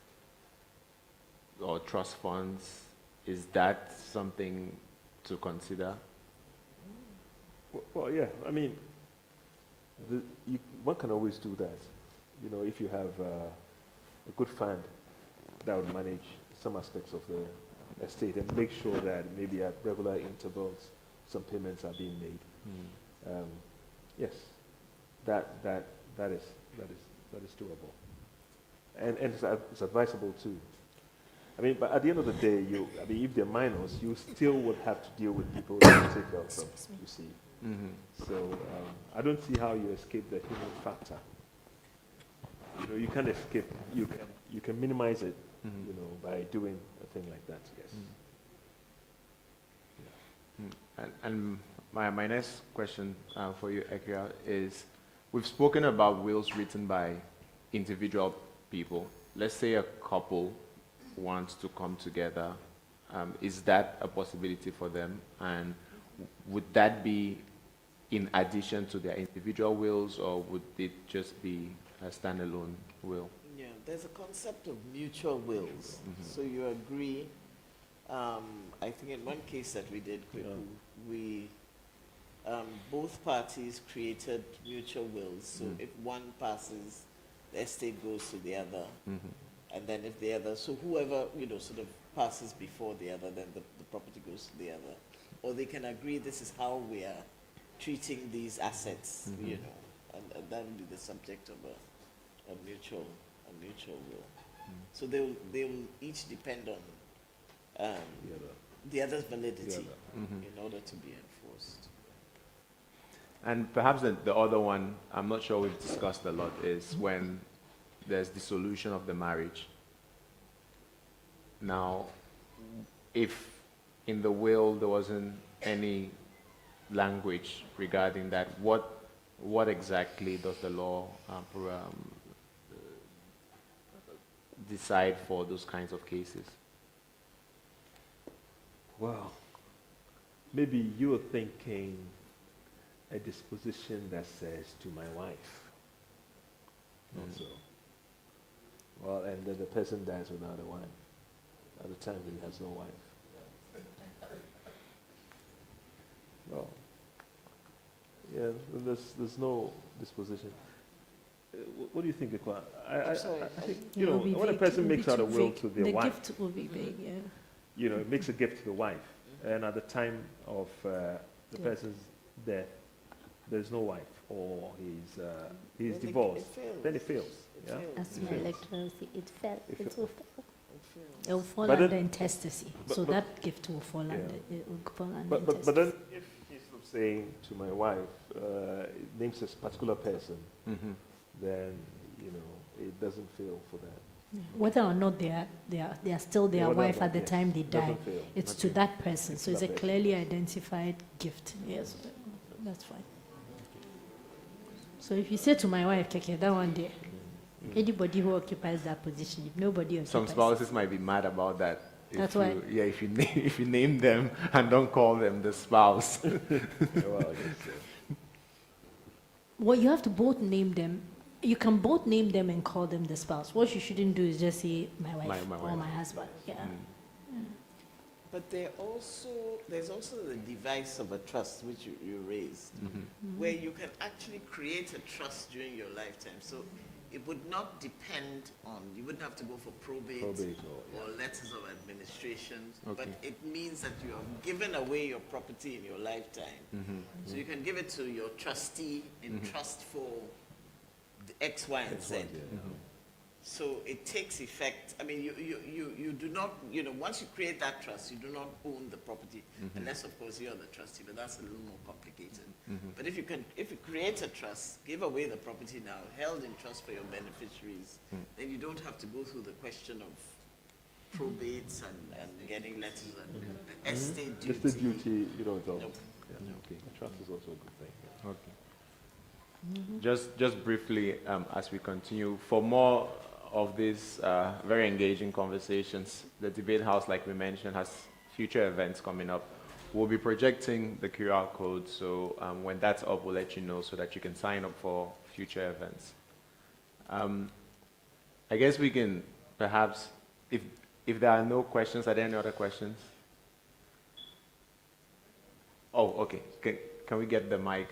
or trust funds, is that something to consider? Well, yeah. I mean, one can always do that. If you have a good fund that would manage some aspects of the estate and make sure that maybe at regular intervals some payments are being made. Yes, that is doable, and it's advisable too. I mean, but at the end of the day, if they're minors, you still would have to deal with people that you take care of them. You see, so I don't see how you escape the human factor. You can't escape. You can minimize it, by doing a thing like that. Yes. Yeah. And my next question for you, Ekria, is we've spoken about wills written by individual people. Let's say a couple wants to come together. Is that a possibility for them? And would that be in addition to their individual wills, or would it just be a standalone will? Yeah, there's a concept of mutual wills. So you agree. I think in one case that we did, we both parties created mutual wills. So if one passes, the estate goes to the other, and then if the other, so whoever sort of passes before the other, then the property goes to the other, or they can agree this is how we are treating these assets, and that will be the subject of a mutual will. So they will each depend on the other's validity The other. in order to be enforced. And perhaps the other one, I'm not sure we've discussed a lot, is when there's dissolution of the marriage. Now, if in the will there wasn't any language regarding that, what exactly does the law decide for those kinds of cases? Well, maybe you're thinking a disposition that says to my wife. Also. Well, and then the person dies without a wife. At the time he has no wife. Well, yeah, there's no disposition. What do you think, Ekwa? I think, It will be when a vague. person It will makes be out a too will vague. to their the wife, gift will be big, yeah. it makes a gift to the wife, and at the time of the person's death, there's no wife, or he's Then divorced, it fails. then it fails. It Yeah? fails. That's It my fails. electoral say. It fell. It It fell. will fall. It fails. It will fall But then- under intestacy. So but- that gift will fall Yeah. under. It will fall under But intestacy. then, if he's saying to my wife, it names a particular person, then it doesn't fail for that. Whether or not they are still their Yeah, wife whatever, at the yes. time they die, Doesn't fail. it's Okay. to that person. It's So to it's a that person. clearly identified gift. Yes, that's fine. So if you say to my wife, Keke, that one day, anybody who occupies that position, if nobody occupies Some spouses might be mad about that. That's why- If you name them and don't call them the spouse. Well, I guess so. Well, you have to both name them. You can both name them and call them the spouse. What you shouldn't do is just say my wife My or wife. my husband. Yeah. But there's also the device of a trust, which you raised, where you can actually create a trust during your lifetime. So it would not depend on, you wouldn't have to go for probate or letters of administration, but Okay. it means that you have given away your property in your lifetime. So you can give it to your trustee in trust for the X, Y, and Z. So it takes effect. I mean, you do not, once you create that trust, you do not own the property, unless, of course, you're the trustee, but that's a little more complicated. But if you create a trust, give away the property now, held in trust for your beneficiaries, then you don't have to go through the question of probates and getting letters and estate duty. Just the duty, it's all. Nope. Yeah, okay. Trust is also a good thing. Yeah. Okay. Just briefly, as we continue, for more of these very engaging conversations, the Debate House, like we mentioned, has future events coming up. We'll be projecting the QR code, so when that's up, we'll let you know so that you can sign up for future events. I guess we can perhaps, if there are no questions, are there any other questions? Oh, okay. Can we get the mic?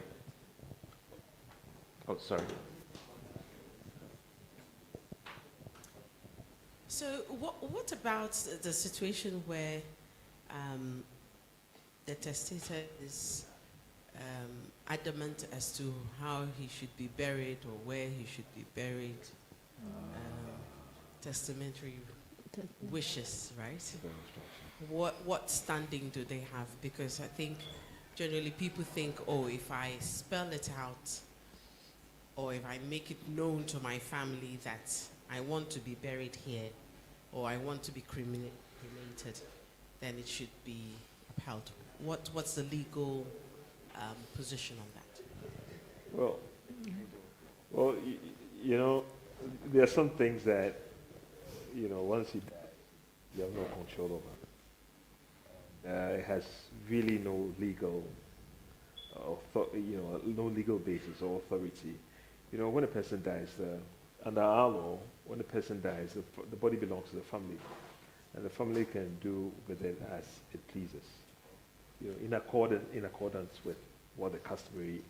Oh, sorry. So what about the situation where the testator is adamant as to how he should be buried or where he should be buried? Testamentary wishes, right? What standing do they have? Because I think generally people think, oh, if I spell it out or if I make it known to my family that I want to be buried here or I want to be cremated, then it should be upheld. What's the legal position on that? Well, there are some things that, once you die, you have no control over. It has really no legal, no legal basis or authority. When a person dies, under our law, when a person dies, the body belongs to the family, and the family can do with it as it pleases, in accordance with what the customary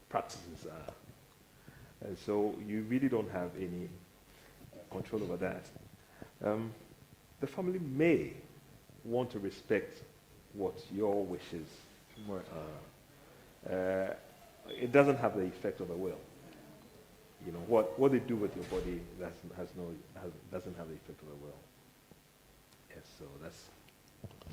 practices are. And so you really don't have any control over that. The family may want to respect what your wishes are. It doesn't have the effect of a will. What they do with your body doesn't have the effect of a will. Yes, so that's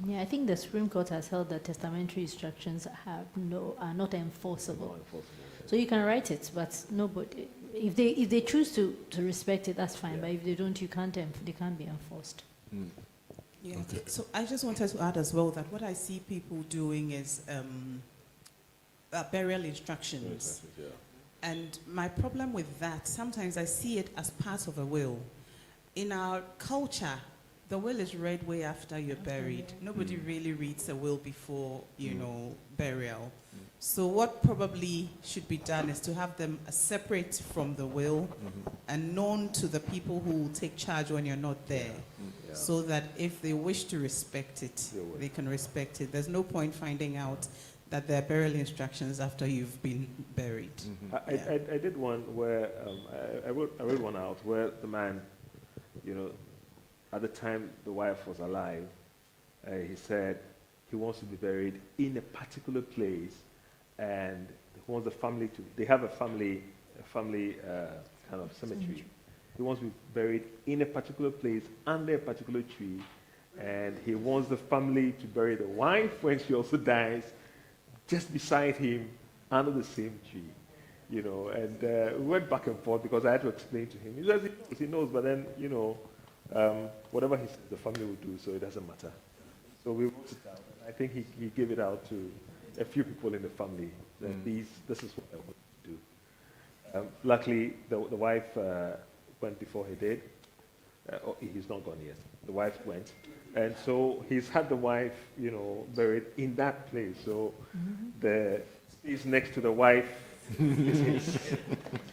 Yeah, I think the Supreme Court has held that testamentary instructions are not enforceable. Not enforceable. So you can write it, but nobody, if they choose to respect it, that's fine. Yeah. But if they don't, they can't be enforced. Yeah. So I just wanted to add as well that what I see people doing is burial instructions. Yeah. And my problem with that, sometimes I see it as part of a will. In our culture, the will is read way after you're buried. Nobody really reads a will before, burial. So what probably should be done is to have them separate from the will and known to the people who will take charge when you're not there. Yeah. So that if they wish to respect it, they can respect it. There's no point finding out that there are burial instructions after you've been buried. I did one where I wrote one out where the man, at the time the wife was alive, he said he wants to be buried in a particular place, and he wants the family to. They have a family kind of cemetery. He wants to be buried in a particular place under a particular tree, and he wants the family to bury the wife when she also dies, just beside him under the same tree. And we went back and forth because I had to explain to him. He says he knows, but then, whatever he says, the family will do, so it doesn't matter. So we wrote it out. I think he gave it out to a few people in the family that this is what I want to do. Luckily, the wife went before he did. He's not gone yet. The wife went. And so he's had the wife, buried in that place. So the space next to the wife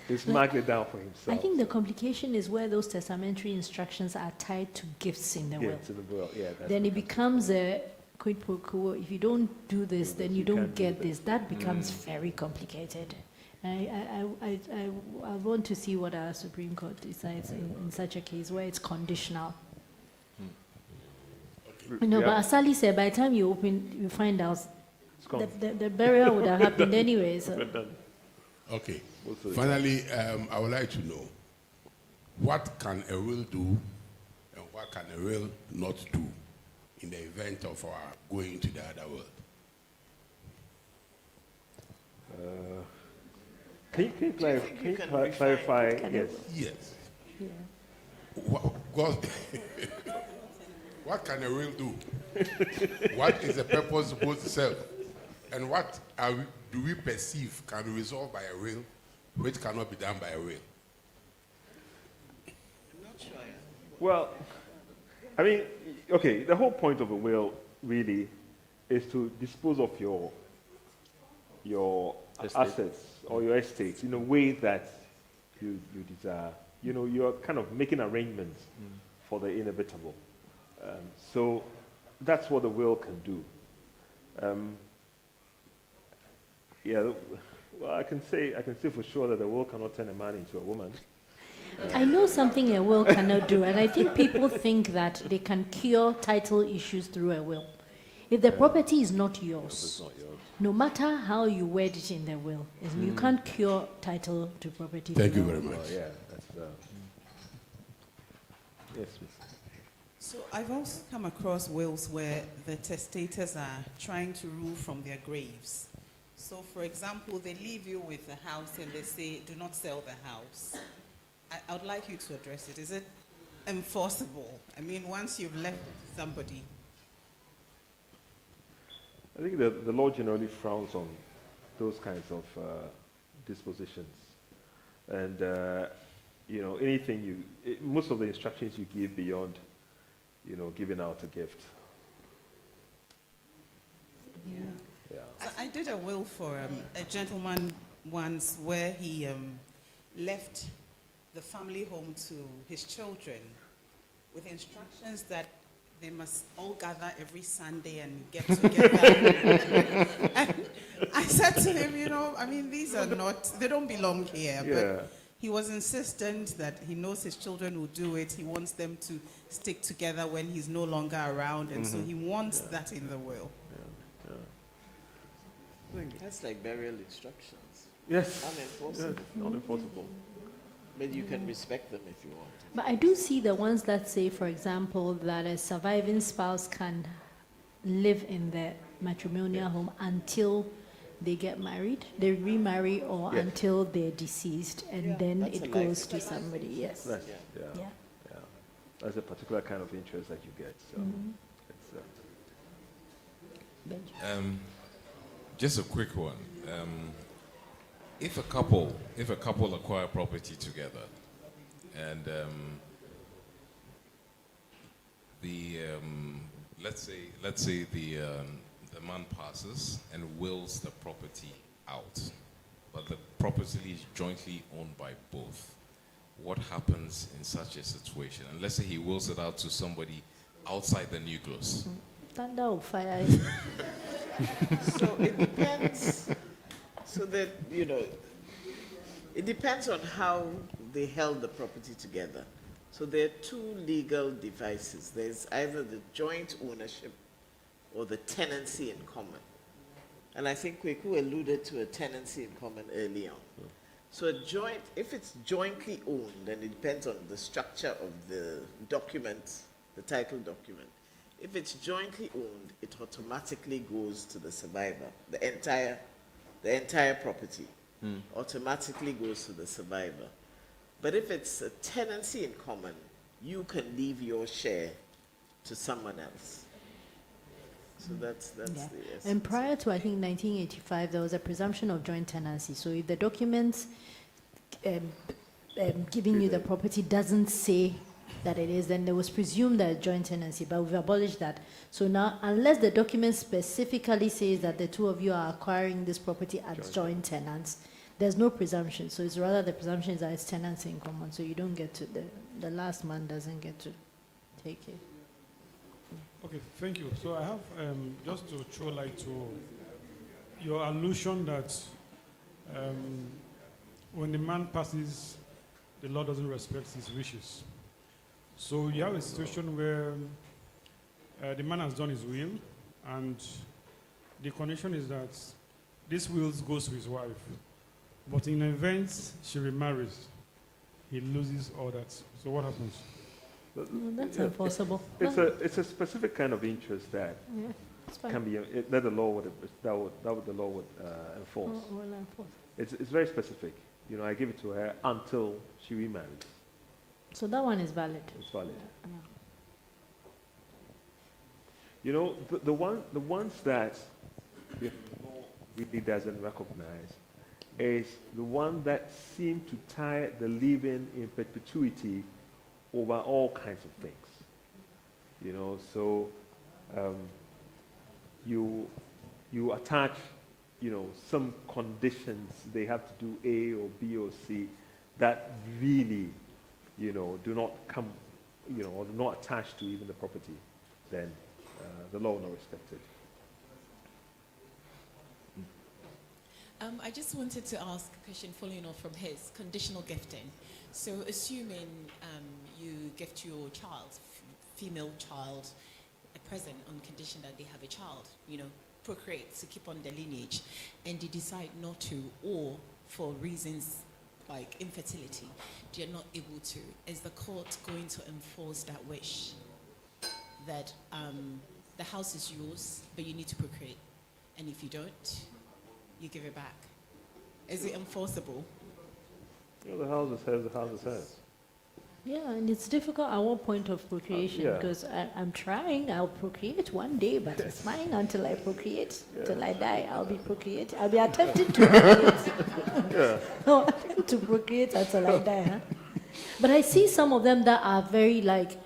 is marked it down for himself. I think the complication is where those testamentary instructions are tied to gifts in the will. To the will, yeah. Then it becomes a quid pro quo. If you don't do this, then you don't get this. That becomes very complicated. I want to see what our Supreme Court decides in such a case where it's conditional. But as Sally said, by the time you open, you find out the burial would have happened anyway. So. Okay. Finally, I would like to know, what can a will do and what can a will not do in the event of our going to the other world? Can you clarify? Yes. Yes. Yeah. What can a will do? What is the purpose supposed to serve? And what do we perceive can be resolved by a will, which cannot be done by a will? I'm not sure. Well, I mean, okay, the whole point of a will really is to dispose of your assets or your estates in a way that you desire. You're kind of making arrangements for the inevitable. So that's what the will can do. Well, I can say for sure that the will cannot turn a man into a woman. I know something a will cannot do, and I think people think that they can cure title issues through a will. If the property is not yours, no matter how you word it in the will, you can't cure title to property. Thank you very much. Yeah, that's yes, miss. So I've also come across wills where the testators are trying to rule from their graves. So, for example, they leave you with a house and they say, do not sell the house. I would like you to address it. Is it enforceable? I mean, once you've left somebody. I think the law generally frowns on those kinds of dispositions. And, most of the instructions you give beyond, giving out a gift. Yeah. Yeah. So I did a will for a gentleman once where he left the family home to his children with instructions that they must all gather every Sunday and get together. And I said to him, these are not, they don't belong here. Yeah. But he was insistent that he knows his children will do it. He wants them to stick together when he's no longer around. And so he wants that in the will. That's like burial instructions. Yes. Unenforceable. Yes, unenforceable. But you can respect them if you want. But I do see the ones that say, for example, that a surviving spouse can live in their matrimonial home until they get married, they remarry, or Yes. until they're deceased, and Yeah, then that's a it life goes to interest. somebody. Yes. That's, Yeah. yeah. Yeah. Yeah. That's a particular kind of interest that you get. So it's, Just a quick one. If a couple acquire property together, and let's say the man passes and wills the property out, but the property is jointly owned by both. What happens in such a situation? And let's say he wills it out to somebody outside the nucleus. Thunder or fire. So it depends. So that, it depends on how they held the property together. So there are two legal devices. There's either the joint ownership or the tenancy in common. And I think Kweku alluded to a tenancy in common early on. So if it's jointly owned, then it depends on the structure of the document, the title document. If it's jointly owned, it automatically goes to the survivor. The entire property automatically goes to the survivor. But if it's a tenancy in common, you can leave your share to someone else. So that's Yeah. the essence. And prior to, I think, 1985, there was a presumption of joint tenancy. So if the documents giving you the property doesn't say that it is, then there was presumed that joint tenancy, but we've abolished that. So now, unless the document specifically says that the two of you are acquiring this property as joint tenants, there's no presumption. So it's rather the presumption is that it's tenancy in common. So you don't get to, the last man doesn't get to take it. Okay, thank you. So I have, just to throw light to your allusion that when the man passes, the law doesn't respect his wishes. So you have a situation where the man has done his will, and the condition is that this will goes to his wife. But in the event she remarries, he loses all that. So what happens? No, that's enforceable. it's a specific kind of interest that Yeah, it's fine. can be that the law would enforce. Well enforced. It's very specific. I give it to her until she remarries. So that one is valid. It's valid. Yeah. The ones that the law really doesn't recognize is the one that seem to tie the living in perpetuity over all kinds of things. So you attach, some conditions, they have to do A or B or C that really, do not come, or do not attach to even the property, then the law will not respect it. I just wanted to ask a question following on from his conditional gifting. So assuming you gift your child, female child, a present on condition that they have a child, procreate to keep on the lineage, and they decide not to, or for reasons like infertility, they're not able to, is the court going to enforce that wish that the house is yours, but you need to procreate, and if you don't, you give it back? Is it enforceable? The house is hers, the house is hers. Yeah, and it's difficult at one point of procreation yeah. because I'm trying. I'll procreate one day, but it's mine until I procreate. Till I die, I'll be procreating. I'll be attempting to procreate. No, to procreate until I die. Huh? But I see some of them that are very like.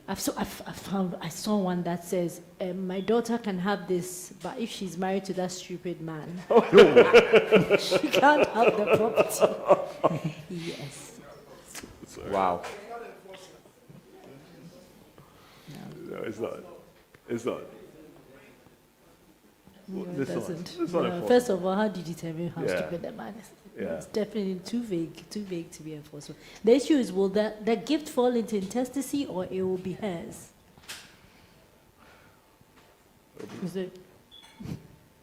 I saw one that says, my daughter can have this, but if she's married to that stupid man, she can't have the property. Yes. Wow. No, it's not. It's not. No, it This one. doesn't. This one No, enforceable. first of all, how do you determine how Yeah. stupid the man is? Yeah. It's definitely too vague to be enforceable. The issue is, will the gift fall into intestacy or it will be hers? Is it?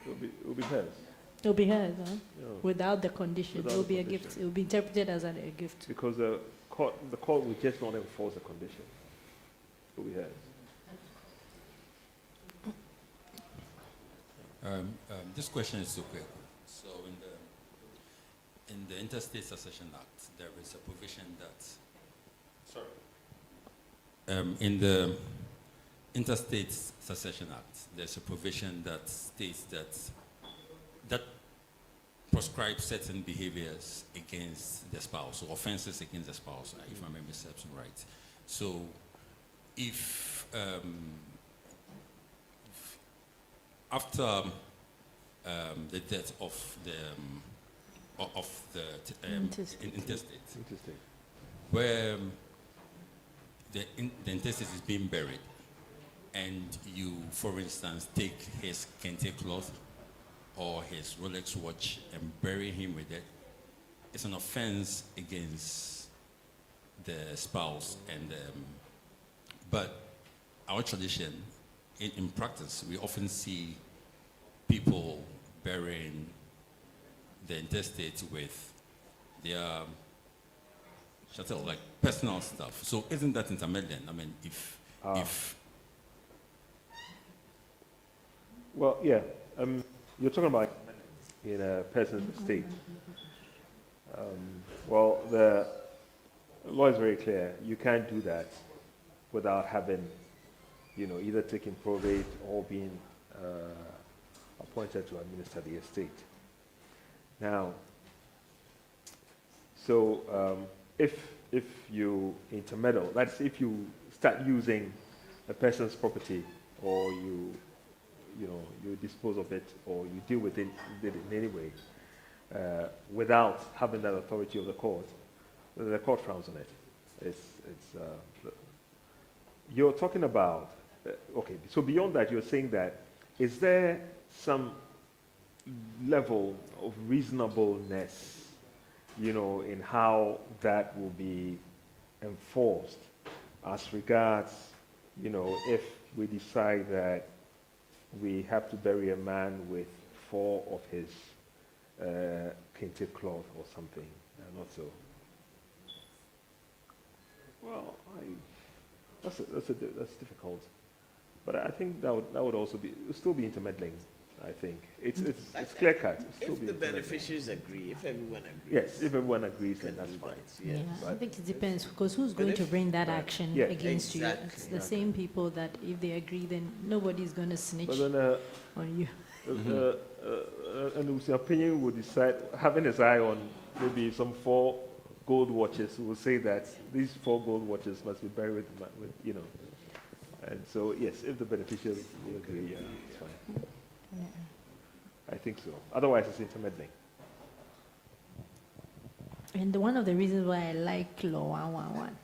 It'll be hers. It'll be hers, huh? Yeah. Without the condition. Without It'll the be a condition. gift. It will be interpreted as a gift. Because the court will just not enforce the condition. It'll be hers. This question is so quick. So in the Interstate Succession Act, there is a provision that. Sorry. In the Interstate Succession Act, there's a provision that states that prescribes certain behaviors against the spouse, or offenses against the spouse, if my memory serves me right. So, if after the death of the intestate, where the intestate is being buried, and you, for instance, take his kente cloth or his Rolex watch and bury him with it, it's an offense against the spouse. And but our tradition, in practice, we often see people burying the intestate with their like personal stuff. So isn't that intermeddling? I mean, if well, yeah, you're talking about in a person's estate. Well, the law is very clear. You can't do that without having, either taking probate or being appointed to administer the estate. Now, so if you intermeddle, that's if you start using a person's property, or you dispose of it, or you deal with it in any way, without having that authority of the court frowns on it. You're talking about, okay, so beyond that, you're saying that, is there some level of reasonableness, in how that will be enforced as regards, if we decide that we have to bury a man with 4 of his kente cloth or something, not so. Well, that's difficult, but I think that would also still be intermeddling. I think it's clear cut. If the beneficiaries agree, if everyone agrees. Yes, if everyone agrees, then that's fine. Yeah, I think it depends, because who's going to bring that action against you? It's the same people that, if they agree, then nobody's going to snitch on you. And the opinion would decide, having his eye on maybe some 4 gold watches, who will say that these 4 gold watches must be buried with. And so, yes, if the beneficiaries agree, yeah, it's fine. Yeah. I think so. Otherwise, it's intermeddling. And one of the reasons why I like Law 111.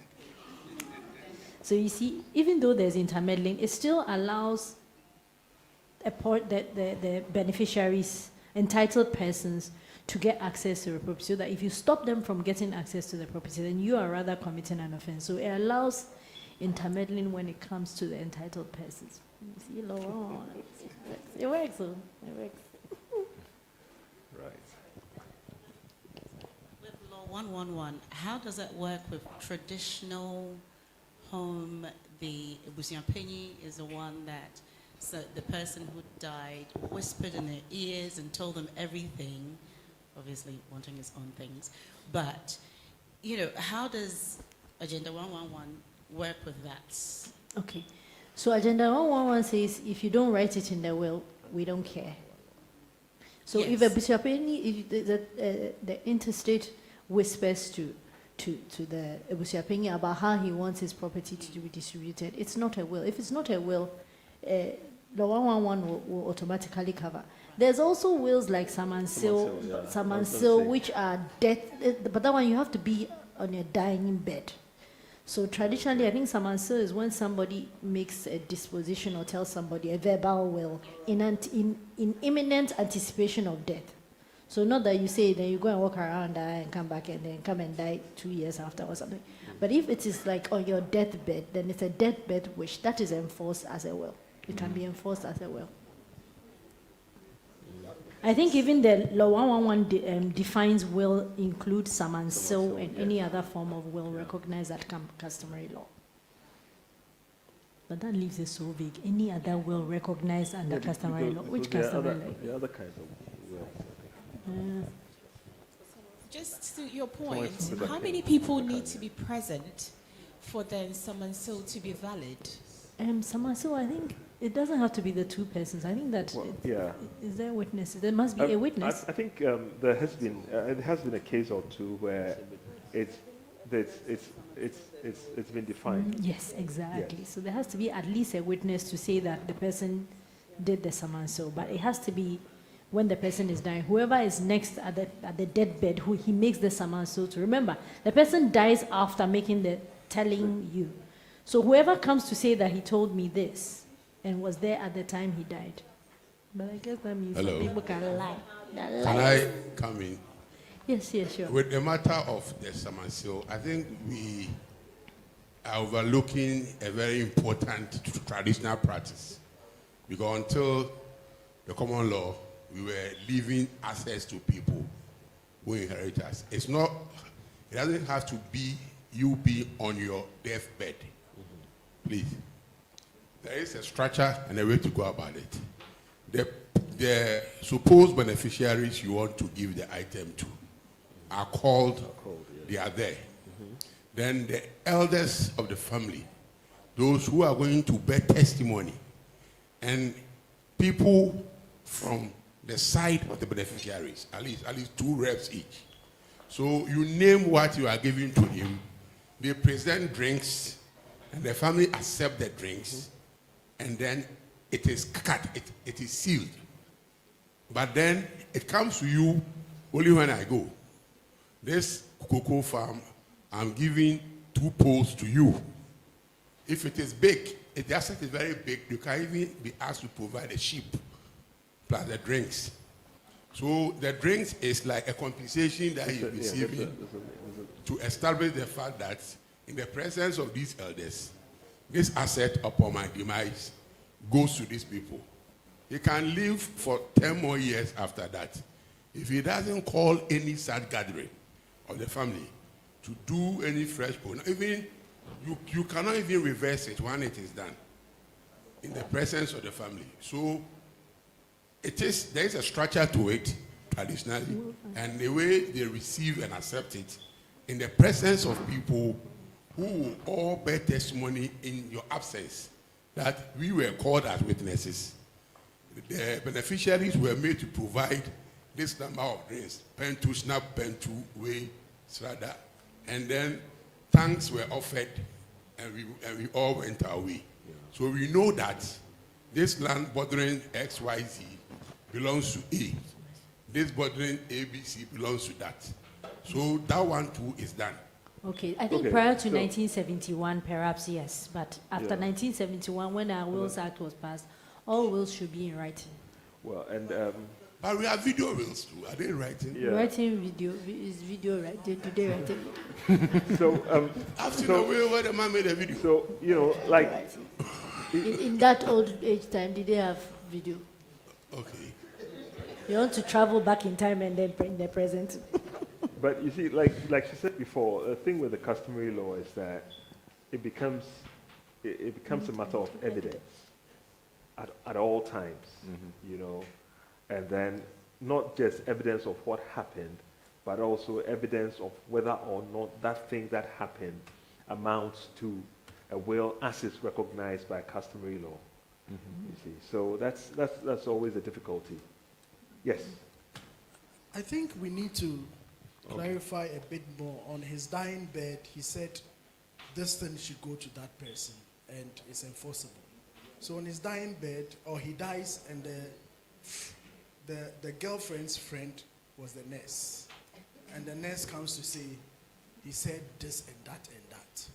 So you see, even though there's intermeddling, it still allows the beneficiaries, entitled persons, to get access to the property, so that if you stop them from getting access to the property, then you are rather committing an offense. So it allows intermeddling when it comes to the entitled persons. You see, Law 111. It works, though. It works. Right. With Law 111, how does it work with traditional home? The Ebusiampenyi is the one that, so the person who died whispered in their ears and told them everything, obviously wanting his own things. But, how does Agenda 111 work with that? Okay. So Agenda 111 says, if you don't write it in the will, we don't care. So Yes. if a bishop, if the interstate whispers to the Ebusiapeni about how he wants his property to be distributed, it's not a will. If it's not a will, the 111 will automatically cover. There's also wills like Samansil, which are death, but that one you have to be on your dying bed. So traditionally, I think Samansil is when somebody makes a disposition or tells somebody a verbal will in imminent anticipation of death. So not that you say, then you go and walk around, die, and come back, and then come and die 2 years after or something. But if it is like on your deathbed, then it's a deathbed wish. That is enforced as a will. It can be enforced as a will. I think even the Law 111 defines will include Samansil and any other form of will recognized as customary law. but that leaves it so vague. Any other will recognized under customary law? Which customary law? The other kinds of wills. Just to your point, how many people need to be present for then someone so to be valid? So I think it doesn't have to be the two persons. I think that is there witnesses? There must be a witness. I think there has been a case or two where it's been defined. Yes, exactly. Yes. So there has to be at least a witness to say that the person did the summon so, but it has to be when the person is dying. Whoever is next at the deathbed, who he makes the summon so to. Remember, the person dies after making the telling you. So whoever comes to say that he told me this and was there at the time he died. But I guess that means some people can lie. Can I come in? Yes, sure. With the matter of the Samansil, I think we are overlooking a very important traditional practice. Because until the common law, we were leaving access to people who inherit us. It doesn't have to be you be on your deathbed. Please. There is a structure and a way to go about it. The supposed beneficiaries you want to give the item to are called, they are there. Then the elders of the family, those who are going to bear testimony, and people from the side of the beneficiaries, at least 2 reps each. So you name what you are giving to him, they present drinks, and the family accept the drinks, and then it is cut, it is sealed. But then it comes to you only when I go. This cocoa farm, I'm giving 2 poles to you. If it is big, if the asset is very big, you can even be asked to provide a sheep plus the drinks. So the drinks is like a compensation that he's receiving to establish the fact that in the presence of these elders, this asset upon my demise goes to these people. He can live for 10 more years after that. If he doesn't call any sad gathering of the family to do any fresh bone, even you cannot even reverse it when it is done in the presence of the family. So there is a structure to it traditionally, and the way they receive and accept it in the presence of people who will all bear testimony in your absence that we were called as witnesses. The beneficiaries were made to provide this number of drinks, pen to snap, pen to weigh, strada, and then thanks were offered, and we all went our way. Yeah. So we know that this land bordering XYZ belongs to A. This bordering ABC belongs to that. So that one too is done. Okay, I think prior to 1971, perhaps yes, but after 1971, when our Wills Act was passed, all wills should be in writing. Well, and but we have video wills too. Are they in writing? Yeah. Writing video is video, right? Do they write it? So I've seen a will where the man made a video. So like in that old age time, did they have video? Okay. You want to travel back in time and then in the present. But you see, like she said before, the thing with the customary law is that it becomes a matter of evidence at all times, you know, and then not just evidence of what happened, but also evidence of whether or not that thing that happened amounts to a will as is recognized by customary law. You see, so that's always a difficulty. Yes. I think we need to clarify a bit more. On his dying bed, he said this thing should go to that person and it's enforceable. So on his dying bed, or he dies and the girlfriend's friend was the nurse. And the nurse comes to say, he said this and that and that.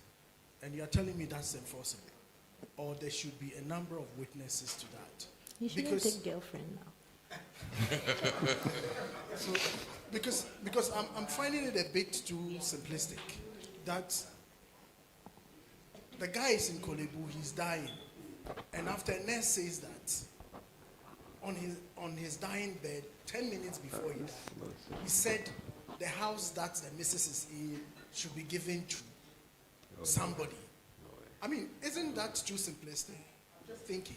And you're telling me that's enforceable. Or there should be a number of witnesses to that. You shouldn't take girlfriend now. So, because I'm finding it a bit too simplistic. That the guy is in Kolebu, he's dying, and after a nurse says that on his dying bed, 10 minutes before he died, he said the house that the missus is in should be given to somebody. I mean, isn't that too simplistic? Just thinking.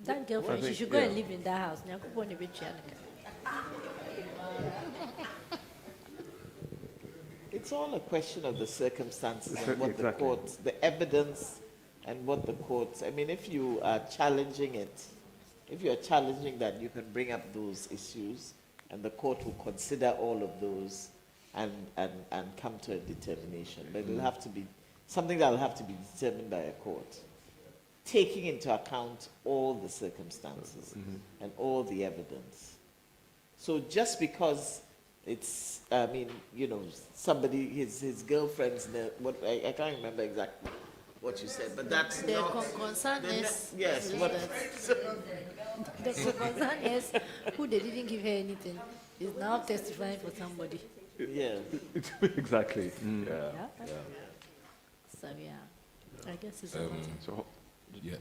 That girlfriend, she should go and live in that house. Nyankopɔn na ɛbɛtua no ka. It's all a question of the circumstances and what the Exactly. courts, the evidence, and what the courts. I mean, if you are challenging it, if you are challenging that, you can bring up those issues, and the court will consider all of those and come to a determination. But it'll have to be something that will have to be determined by a court, taking into account all the circumstances and all the evidence. So just because it's, I mean, you know, somebody, his girlfriend's, what I can't remember exactly what you said, but that's The not. concern is, Yes, is what, the concern is who they didn't give her anything is now testifying for somebody. yeah. Exactly. Yeah. Yeah. So yeah, I guess it's important. So, Yeah.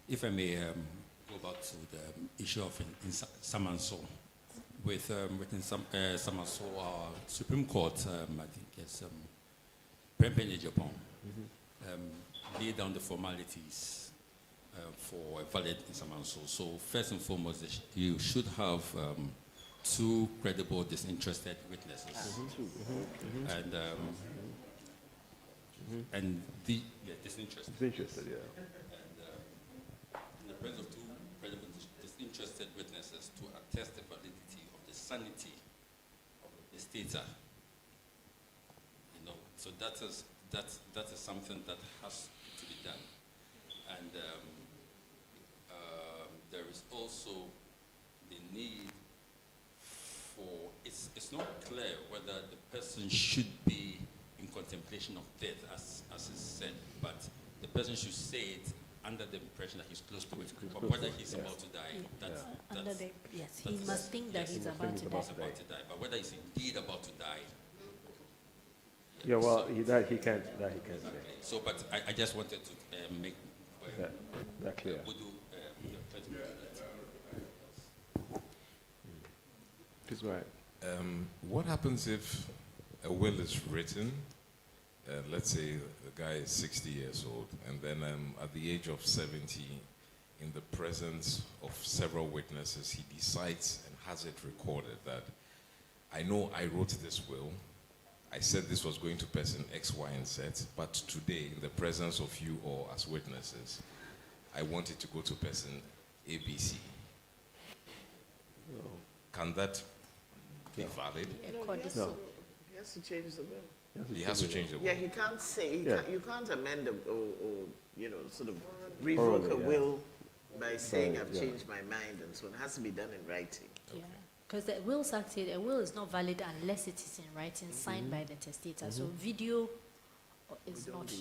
If I may go back to the issue of in Samanso, with Samanso, our Supreme Court, I think it's Prempeh Japan, laid down the formalities for a valid Samanso. So first and foremost, you should have two credible disinterested witnesses, and the disinterested. Disinterested, yeah. In the presence of two credible disinterested witnesses to attest the validity of the sanity of the stater. You know, so that is something that has to be done. And there is also the need for, it's not clear whether the person should be in contemplation of death, as is said, but the person should say it under the impression that he's close to it, but whether he's about to die, Yes, he must think that he's about to die. but whether he's indeed about to die. Yeah, well, he can't say. So, but I just wanted to make that clear. please go ahead. What happens if a will is written, let's say the guy is 60 years old, and then at the age of 70, in the presence of several witnesses, he decides and has it recorded that, I know I wrote this will, I said this was going to person X, Y, and Z, but today, in the presence of you all as witnesses, I want it to go to person ABC. Can that be valid? No. He has to change the will. He has to change the will. Yeah, he can't say, you can't amend or, you know, sort of revoke Orally, a will by saying Right, I've changed my mind and so on. It has to be done in writing. Yeah, because the Wills Act said a will is not valid unless it is in writing, signed by the testator. So video is not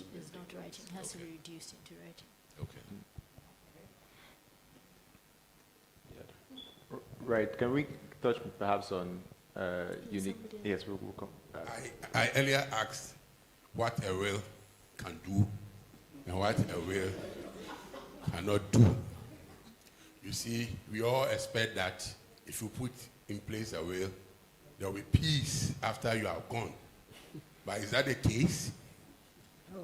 writing; it has to be reduced into writing. Okay. Right, can we touch perhaps on unique, yes, we'll come back. I earlier asked what a will can do and what a will cannot do. You see, we all expect that if you put in place a will, there will be peace after you are gone. But is that the case?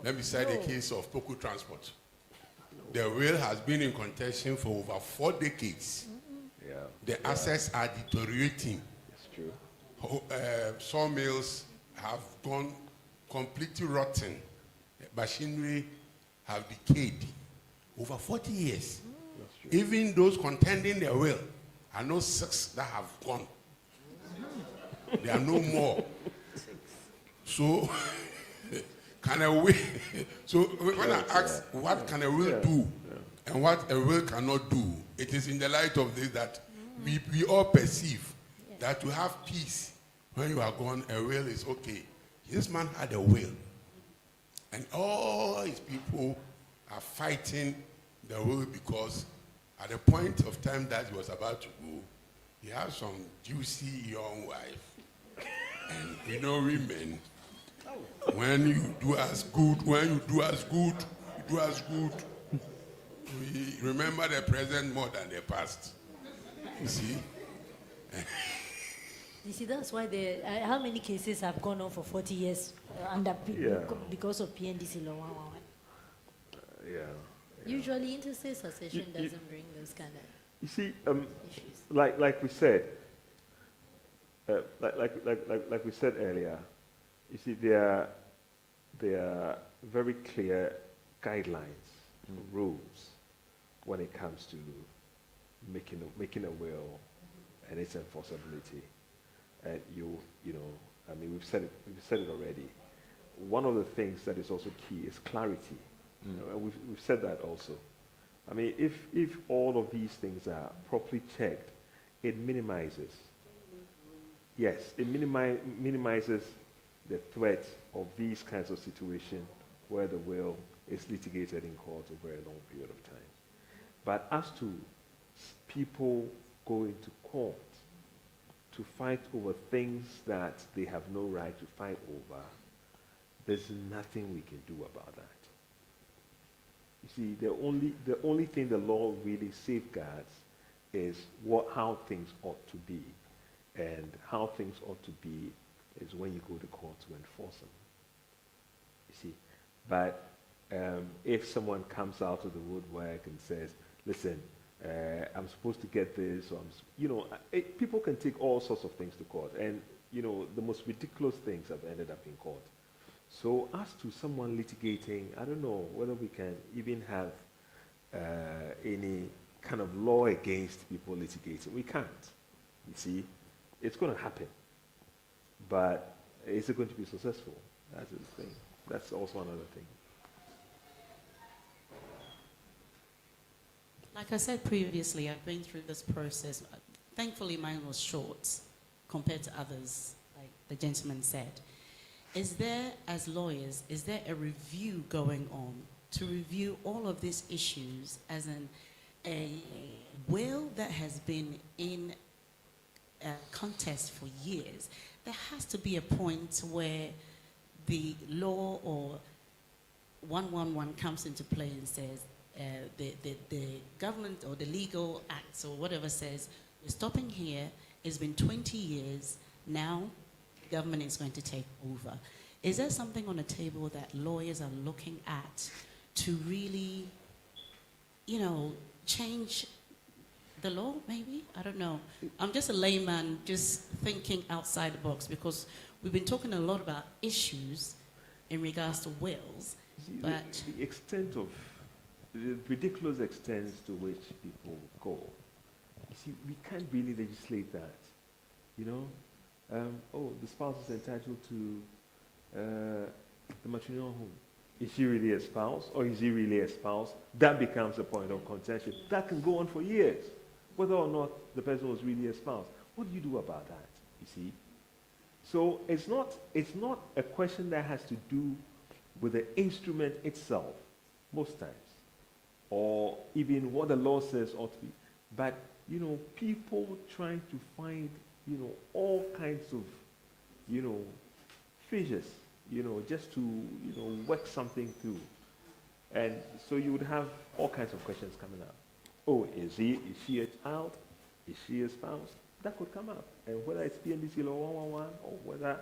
Let me cite the case of Poku Transport. The will has been in contention for over 4 decades. Yeah. The assets are deteriorating. It's true. Sawmills have gone completely rotten. Machinery have decayed. Over 40 years. Even those contending their will, I know 6 that have gone. There are no more. So, can a will? So when I ask what can a will do and what a will cannot do, it is in the light of this that we all perceive that to have peace when you are gone, a will is okay. This man had a will, and all his people are fighting the will because at the point of time that he was about to go, he had some juicy young wife. And you know, women, when you do us good, you do us good. We remember the present more than the past. You see? You see, that's why how many cases have gone on for 40 years because of PNDC law 111? Usually, interstate succession doesn't bring those kind of You see, issues. like we said, like we said earlier, you see, there are very clear guidelines, rules when it comes to making a will and its enforceability. And you know, I mean, we've said it already. One of the things that is also key is clarity. You know, and we've said that also. I mean, if all of these things are properly checked, it minimizes. Yes, it minimizes the threat of these kinds of situations where the will is litigated in court over a long period of time. But as to people going to court to fight over things that they have no right to fight over, there's nothing we can do about that. You see, the only thing the law really safeguards is how things ought to be. And how things ought to be is when you go to court to enforce them. You see, but if someone comes out of the woodwork and says, listen, I'm supposed to get this, or people can take all sorts of things to court, and the most ridiculous things have ended up in court. So as to someone litigating, I don't know whether we can even have any kind of law against people litigating. We can't. You see, it's going to happen, but is it going to be successful? That's the thing. That's also another thing. Like I said previously, I've been through this process. Thankfully, mine was short compared to others, like the gentleman said. Is there, as lawyers, is there a review going on to review all of these issues as a will that has been in a contest for years? There has to be a point where the law or 111 comes into play and says, the government or the legal acts or whatever says, we're stopping here, it's been 20 years, now the government is going to take over. Is there something on the table that lawyers are looking at to really, change the law, maybe? I don't know. I'm just a layman, just thinking outside the box, because we've been talking a lot about issues in regards to wills, but the extent of the ridiculous extent to which people go. You see, we can't really legislate that. The spouse is entitled to the matrimonial home. Is she really a spouse, or is he really a spouse? That becomes a point of contention. That can go on for years, whether or not the person was really a spouse. What do you do about that, you see? So it's not a question that has to do with the instrument itself, most times, or even what the law says ought to be. But, people trying to find, all kinds of, fissures, just to, work something through. And so you would have all kinds of questions coming up. Oh, is she a child? Is she a spouse? That could come up. And whether it's PNDC law 111 or whether,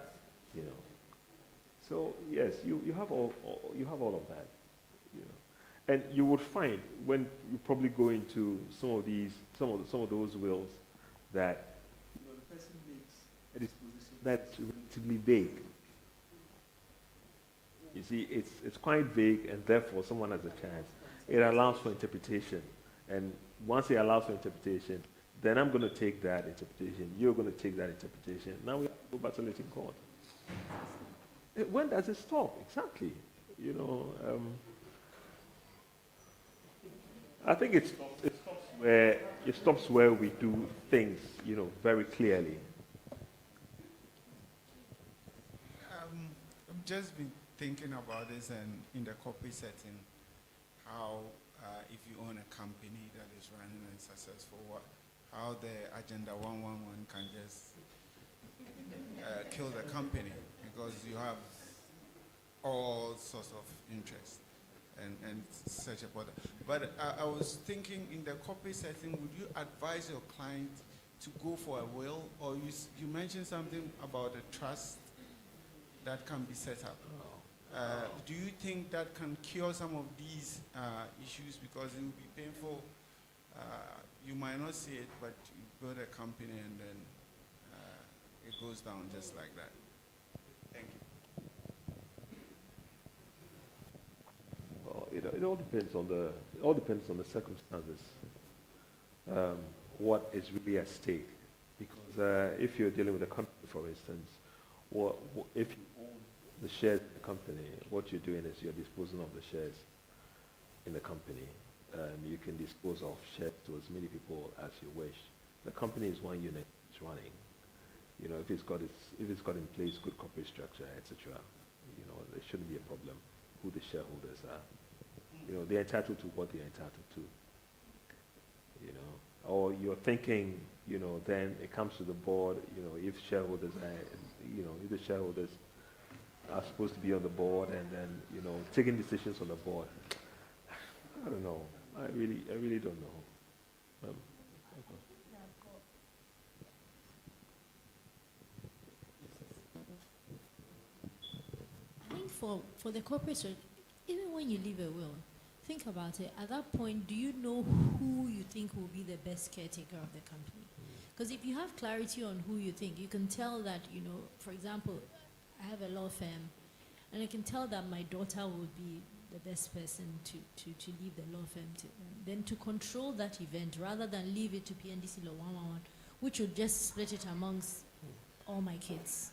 So yes, you have all of that. And you would find when you probably go into some of those wills that the person makes a disposition that's relatively vague. You see, it's quite vague, and therefore someone has a chance. It allows for interpretation, and once it allows for interpretation, then I'm going to take that interpretation. You're going to take that interpretation. Now we have to go battle it in court. When does it stop? Exactly. I think it stops where we do things, very clearly. I've just been thinking about this, and in the corporate setting, how if you own a company that is running and successful, how the Agenda 111 can just kill the company, because you have all sorts of interests and such a product. But I was thinking, in the corporate setting, would you advise your client to go for a will, or you mentioned something about a trust that can be set up. Do you think that can cure some of these issues, because it will be painful? You might not see it, but you build a company and then it goes down just like that. Thank you. Well, it all depends on the circumstances. What is really at stake? Because if you're dealing with a company, for instance, if you own the shares in the company, what you're doing is you're disposing of the shares in the company. You can dispose of shares to as many people as you wish. The company is one unit, it's running. You know, if it's got in place good corporate structure, etc., you know, there shouldn't be a problem who the shareholders are. You know, they're entitled to what they're entitled to. You know, or you're thinking, you know, then it comes to the board, you know, if the shareholders are supposed to be on the board and then, you know, taking decisions on the board. I don't know. I really don't know. I think for the corporation, even when you leave a will, think about it. At that point, do you know who you think will be the best caretaker of the company? Because if you have clarity on who you think, you can tell that, you know, for example, I have a law firm, and I can tell that my daughter would be the best person to leave the law firm to. Then to control that event, rather than leave it to PNDC Law 111, which would just split it amongst all my kids.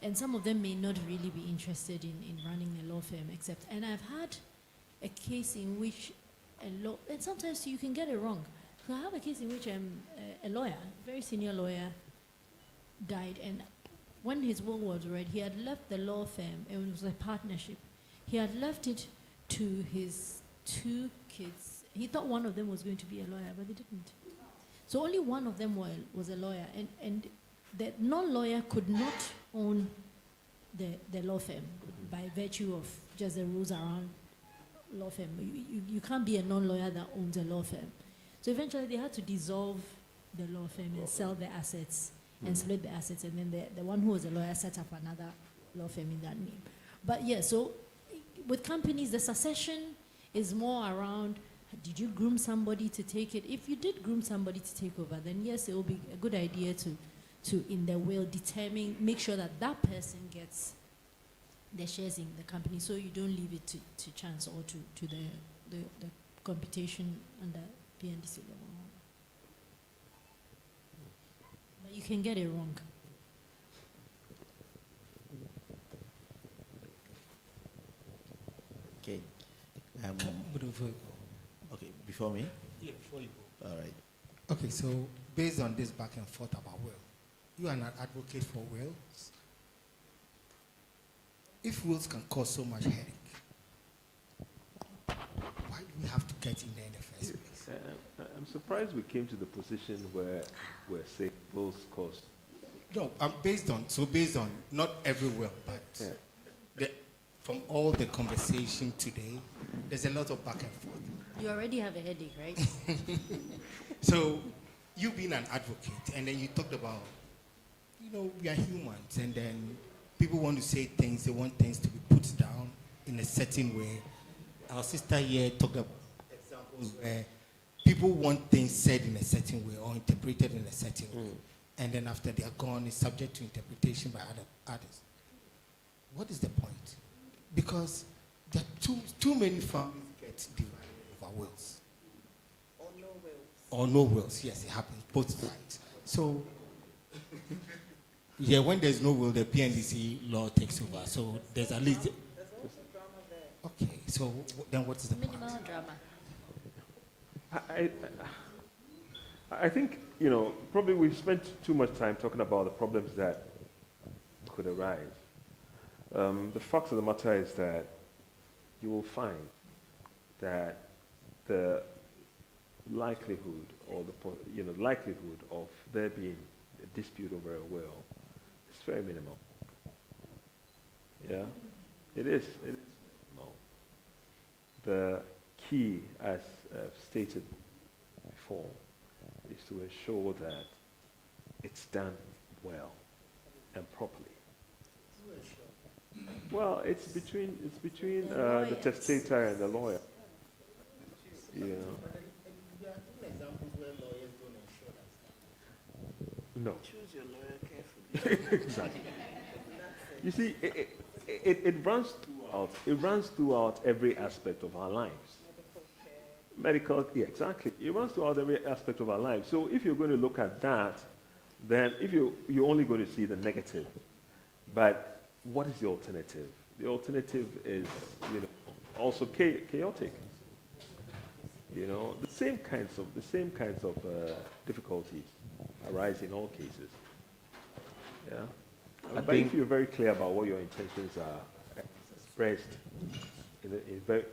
And some of them may not really be interested in running a law firm, except, and I've had a case in which and sometimes you can get it wrong. So I have a case in which a lawyer, a very senior lawyer, died, and when his will was read, he had left the law firm, and it was a partnership. He had left it to his 2 kids. He thought one of them was going to be a lawyer, but they didn't. So only one of them was a lawyer, and the non-lawyer could not own the law firm by virtue of just the rules around law firm. You can't be a non-lawyer that owns a law firm. So eventually they had to dissolve the law firm and sell the assets and split the assets, and then the one who was a lawyer set up another law firm in that name. But yeah, so with companies, the succession is more around, did you groom somebody to take it? If you did groom somebody to take over, then yes, it will be a good idea to in the will make sure that that person gets the shares in the company, so you don't leave it to chance or to the computation under PNDC law. But you can get it wrong. Okay. Okay, before me? Yeah, before you go. All right. Okay, so based on this back and forth about will, you are an advocate for wills. If wills can cause so much headache, why do we have to get in there in the first place? I'm surprised we came to the position where we're saying wills cause. No, based on not every will, but from all the conversation today, there's a lot of back and forth. You already have a headache, right? So, you being an advocate, and then you talked about, you know, we are humans, and then people want to say things, they want things to be put down in a certain way. Our sister here talked about examples where people want things said in a certain way or interpreted in a certain way. And then after they are gone, it's subject to interpretation by others. What is the point? Because there are too many families get divided over wills. Or no wills. Or no wills, yes, it happens, both sides. So, yeah, when there's no will, the PNDC law takes over. So there's at least... There's also drama there. Okay, so then what is the point? Minimal drama. I think, you know, probably we've spent too much time talking about the problems that could arise. The fact of the matter is that you will find that the likelihood or the likelihood of there being a dispute over a will is very minimal. Yeah, it is. It is minimal. The key, as stated before, is to ensure that it's done well and properly. Well, it's between the testator and the lawyer. You know. No. Choose your lawyer carefully. Exactly. You see, it runs throughout. It runs throughout every aspect of our lives. Medical, yeah, exactly. It runs throughout every aspect of our lives. So if you're going to look at that, then if you're only going to see the negative. But what is the alternative? The alternative is, also chaotic. The same kinds of difficulties arise in all cases. Yeah. But if you're very clear about what your intentions are, expressed in very,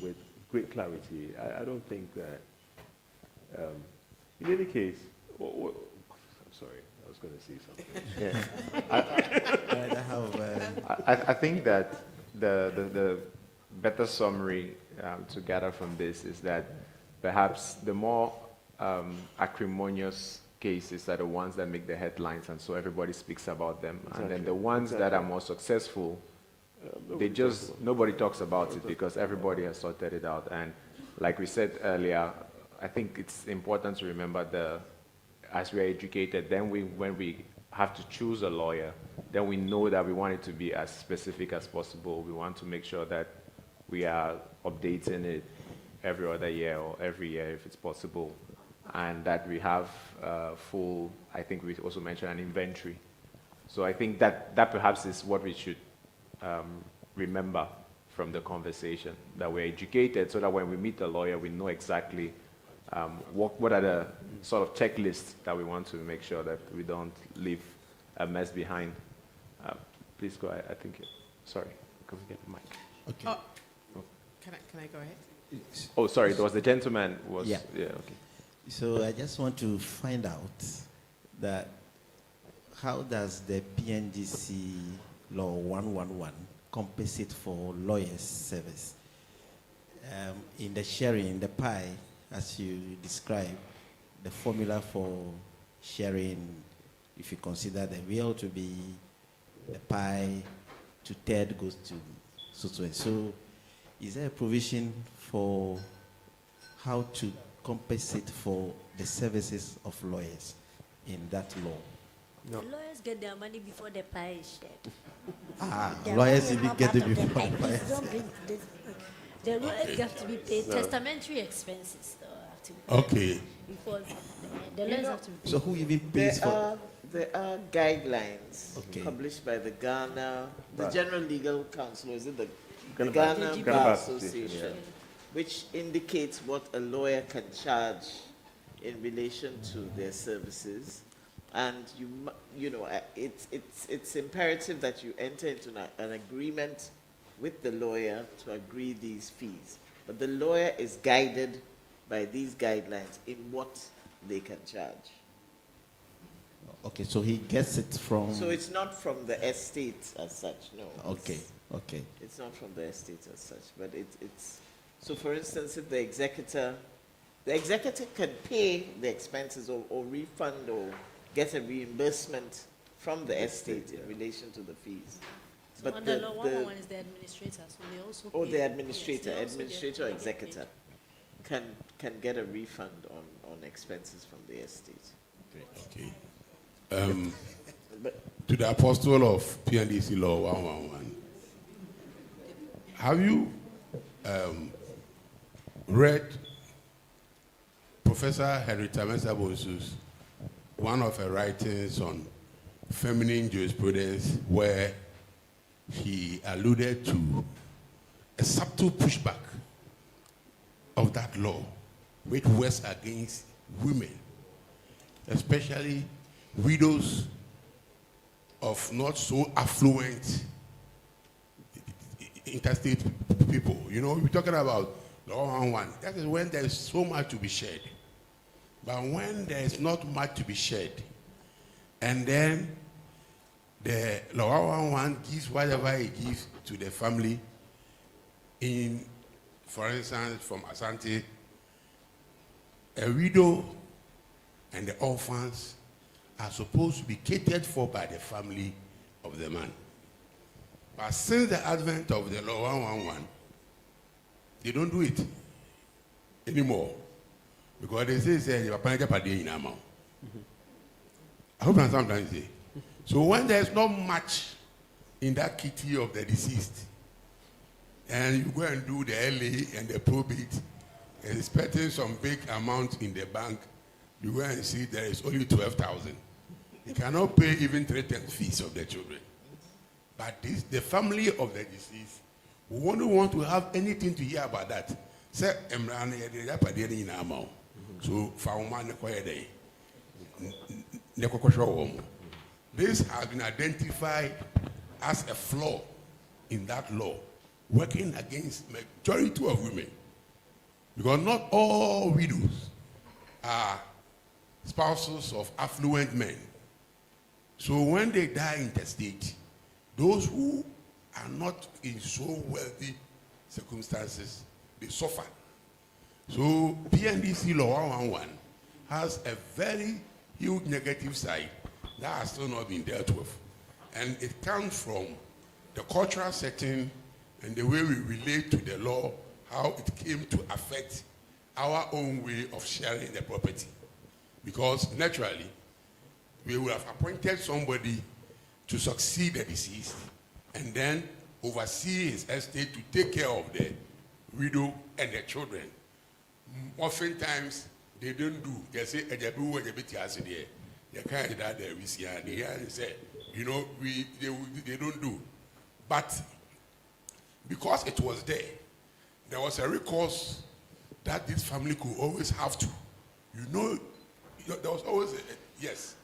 with great clarity, I don't think that. In any case, I'm sorry, I was going to say something. I think that the better summary to gather from this is that perhaps the more acrimonious cases are the ones that make the headlines, and so everybody speaks about them. Exactly. And then the ones that are more successful, nobody talks about it because everybody has sorted it out. And like we said earlier, I think it's important to remember as we are educated, then when we have to choose a lawyer, then we know that we want it to be as specific as possible. We want to make sure that we are updating it every other year or every year if it's possible, and that we have full, I think we also mentioned an inventory. So I think that perhaps is what we should remember from the conversation, that we're educated so that when we meet a lawyer, we know exactly what are the sort of checklists that we want to make sure that we don't leave a mess behind. Please go ahead. I think, sorry, can we get the mic? Okay. Can I go ahead? Oh, sorry, it was the gentleman. Yeah. Yeah, okay. So I just want to find out that how does the PNGC Law 111 compensate for lawyers' service? In the sharing, the pie, as you described, the formula for sharing, if you consider the will to be the pie, 2/3 goes to so and so. Is there a provision for how to compensate for the services of lawyers in that law? No. The lawyers get their money before the pie is shared. Lawyers even get it before the pie is shared. The lawyers have to be paid. Testamentary expenses, though, have to be paid. Okay. Before the lawyers have to be paid. So who even pays for? There are guidelines published by the Ghana, the General Legal Council, is it the Ghana Bar Association, which indicates what a lawyer can charge in relation to their services. And it's imperative that you enter into an agreement with the lawyer to agree these fees. But the lawyer is guided by these guidelines in what they can charge. Okay, so he gets it from... So it's not from the estate as such, no. Okay, okay. It's not from the estate as such, but it's... So for instance, if the executor can pay the expenses or refund or get a reimbursement from the estate in relation to the fees. So but under law 111 is the administrator, so they also pay. The administrator, administrator or executor can get a refund on expenses from the estate. Okay. To the apostle of PNDC Law 111, have you read Professor Henrietta Mensah-Bonsu's one of her writings on feminine jurisprudence, where he alluded to a subtle pushback of that law which works against women, especially widows of not so affluent interstate people? We're talking about law 111. That is when there's so much to be shared. But when there's not much to be shared, and then the law 111 gives whatever it gives to the family, for instance, from Asante, a widow and the orphans are supposed to be catered for by the family of the man. But since the advent of the law 111, they don't do it anymore. Because they say, I hope that's sometimes say. So when there's not much in that kitty of the deceased, and you go and do the LA and the probate, and expecting some big amount in the bank, you go and see there is only 12,000. You cannot pay even 3 times fees of the children. But this, the family of the deceased, we won't want to have anything to hear about that. Say, so, this has been identified as a flaw in that law, working against majority of women. Because not all widows are spouses of affluent men. So when they die intestate, those who are not in so wealthy circumstances, they suffer. So PNDC law 111 has a very huge negative side that has still not been dealt with. And it comes from the cultural setting and the way we relate to the law, how it came to affect our own way of sharing the property. Because naturally, we would have appointed somebody to succeed the deceased and then oversee his estate to take care of the widow and the children. Oftentimes, they don't do. They say, they can't that we see, and they say, you know, they don't do. But because it was there was a recourse that this family could always have to. You know, there was always a yes.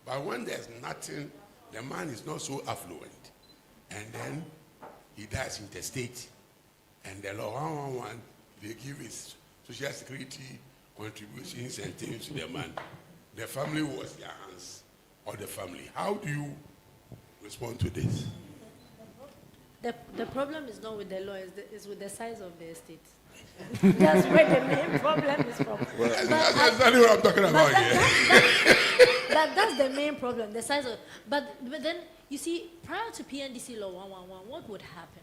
But when there's nothing, the man is not so affluent. And then he dies intestate. And the law 111, they give his social security contributions and things to the man. The family was their hands or the family. How do you respond to this? The problem is not with the law, it's with the size of the estate. That's where the main problem is from. That's exactly what I'm talking about here. That's the main problem, the size of. But then, you see, prior to PNDC Law 111, what would happen?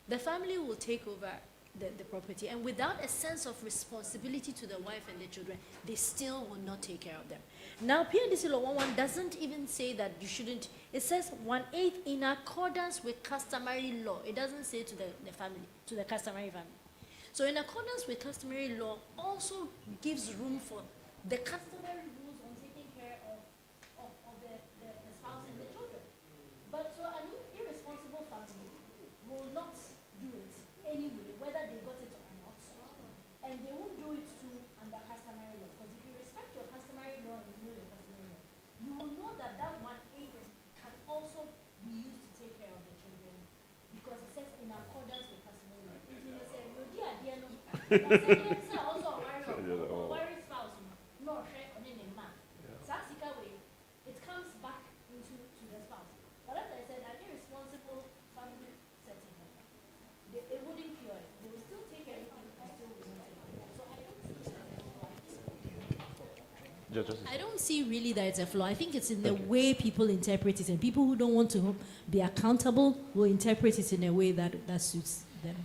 The family will take over the property, and without a sense of responsibility to the wife and the children, they still will not take care of them. Now, PNDC Law 111 doesn't even say that you shouldn't. It says 1/8 in accordance with customary law. It doesn't say to the family, to the customary family. So in accordance with customary law also gives room for the customary rules on taking care of the spouse and the children. But so an irresponsible family will not do it anyway, whether they got it or not. And they won't do it too under customary law. Because if you respect your customary law and you know your customary law, you will know that 1/8 can also be used to take care of the children. Because it says in accordance with customary law. It comes back into the spouse. But as I said, an irresponsible family setting, it wouldn't cure it. They will still take care of it and still wouldn't take care. So I don't see really that it's a flaw. I think it's in the way people interpret it, and people who don't want to be accountable will interpret it in a way that suits them.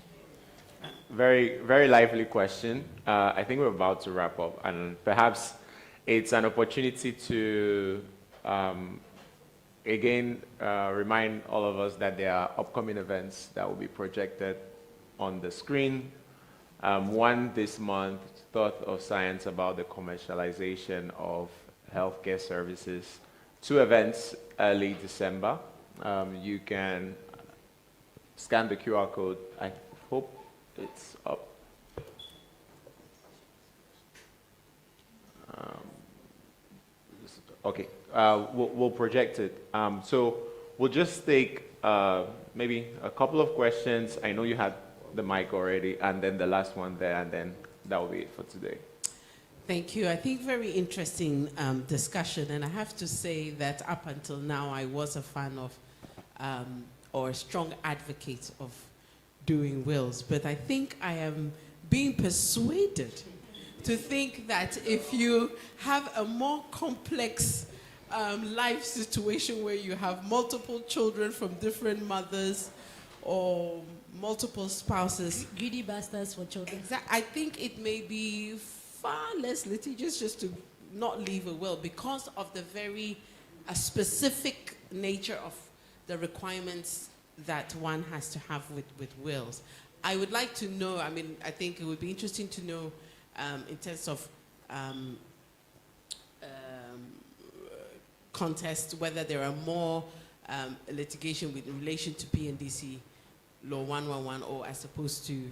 Very, very lively question. I think we're about to wrap up, and perhaps it's an opportunity to, again, remind all of us that there are upcoming events that will be projected on the screen. One this month, Thought of Science about the commercialization of healthcare services. 2 events early December. You can scan the QR code. I hope it's up. Okay, we'll project it. So we'll just take maybe a couple of questions. I know you had the mic already, and then the last one there, and then that will be it for today. Thank you. I think very interesting discussion, and I have to say that up until now, I was a fan of or a strong advocate of doing wills, but I think I am being persuaded to think that if you have a more complex life situation where you have multiple children from different mothers or multiple spouses. Greedy bastards for children. I think it may be far less litigious just to not leave a will because of the very specific nature of the requirements that one has to have with wills. I would like to know, I mean, I think it would be interesting to know in terms of contest whether there are more litigation with relation to PNDC Law 111 or as opposed to,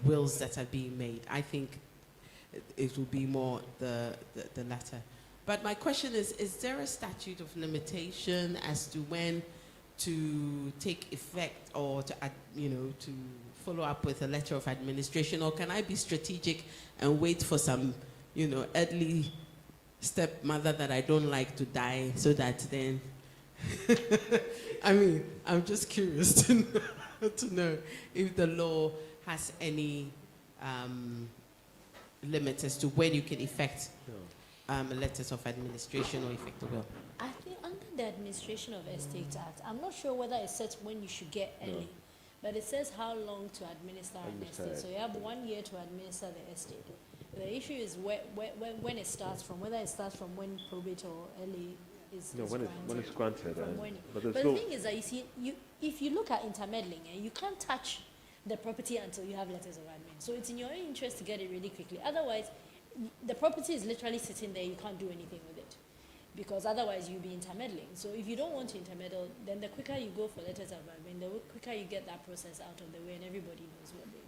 wills that are being made. I think it will be more the latter. But my question is there a statute of limitation as to when to take effect or to follow up with a letter of administration, or can I be strategic and wait for some, early stepmother that I don't like to die so that then, I mean, I'm just curious to know if the law has any limits as to when you can effect letters of administration or effect a will. I think under the Administration of Estates Act, I'm not sure whether it says when you should get early, but it says how long to administer an estate. So you have 1 year to administer the estate. The issue is when it starts from, whether it starts from when probate or early is when it's granted. But the thing is that you see, if you look at intermeddling, you can't touch the property until you have letters of admin. So it's in your own interest to get it really quickly. Otherwise, the property is literally sitting there, you can't do anything with it. Because otherwise you'll be intermeddling. So if you don't want to intermeddle, then the quicker you go for letters of admin, the quicker you get that process out of the way and everybody knows what they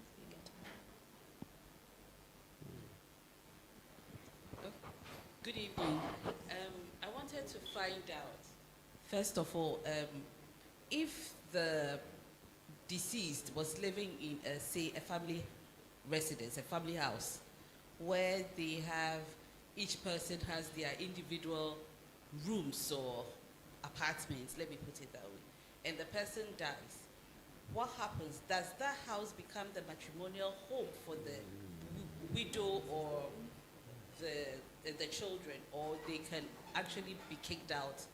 get. Good evening. I wanted to find out, first of all, if the deceased was living in, say, a family residence, a family house, where they have, each person has their individual rooms or apartments, let me put it that way, and the person dies, what happens? Does that house become the matrimonial home for the widow or the children, or they can actually be kicked out,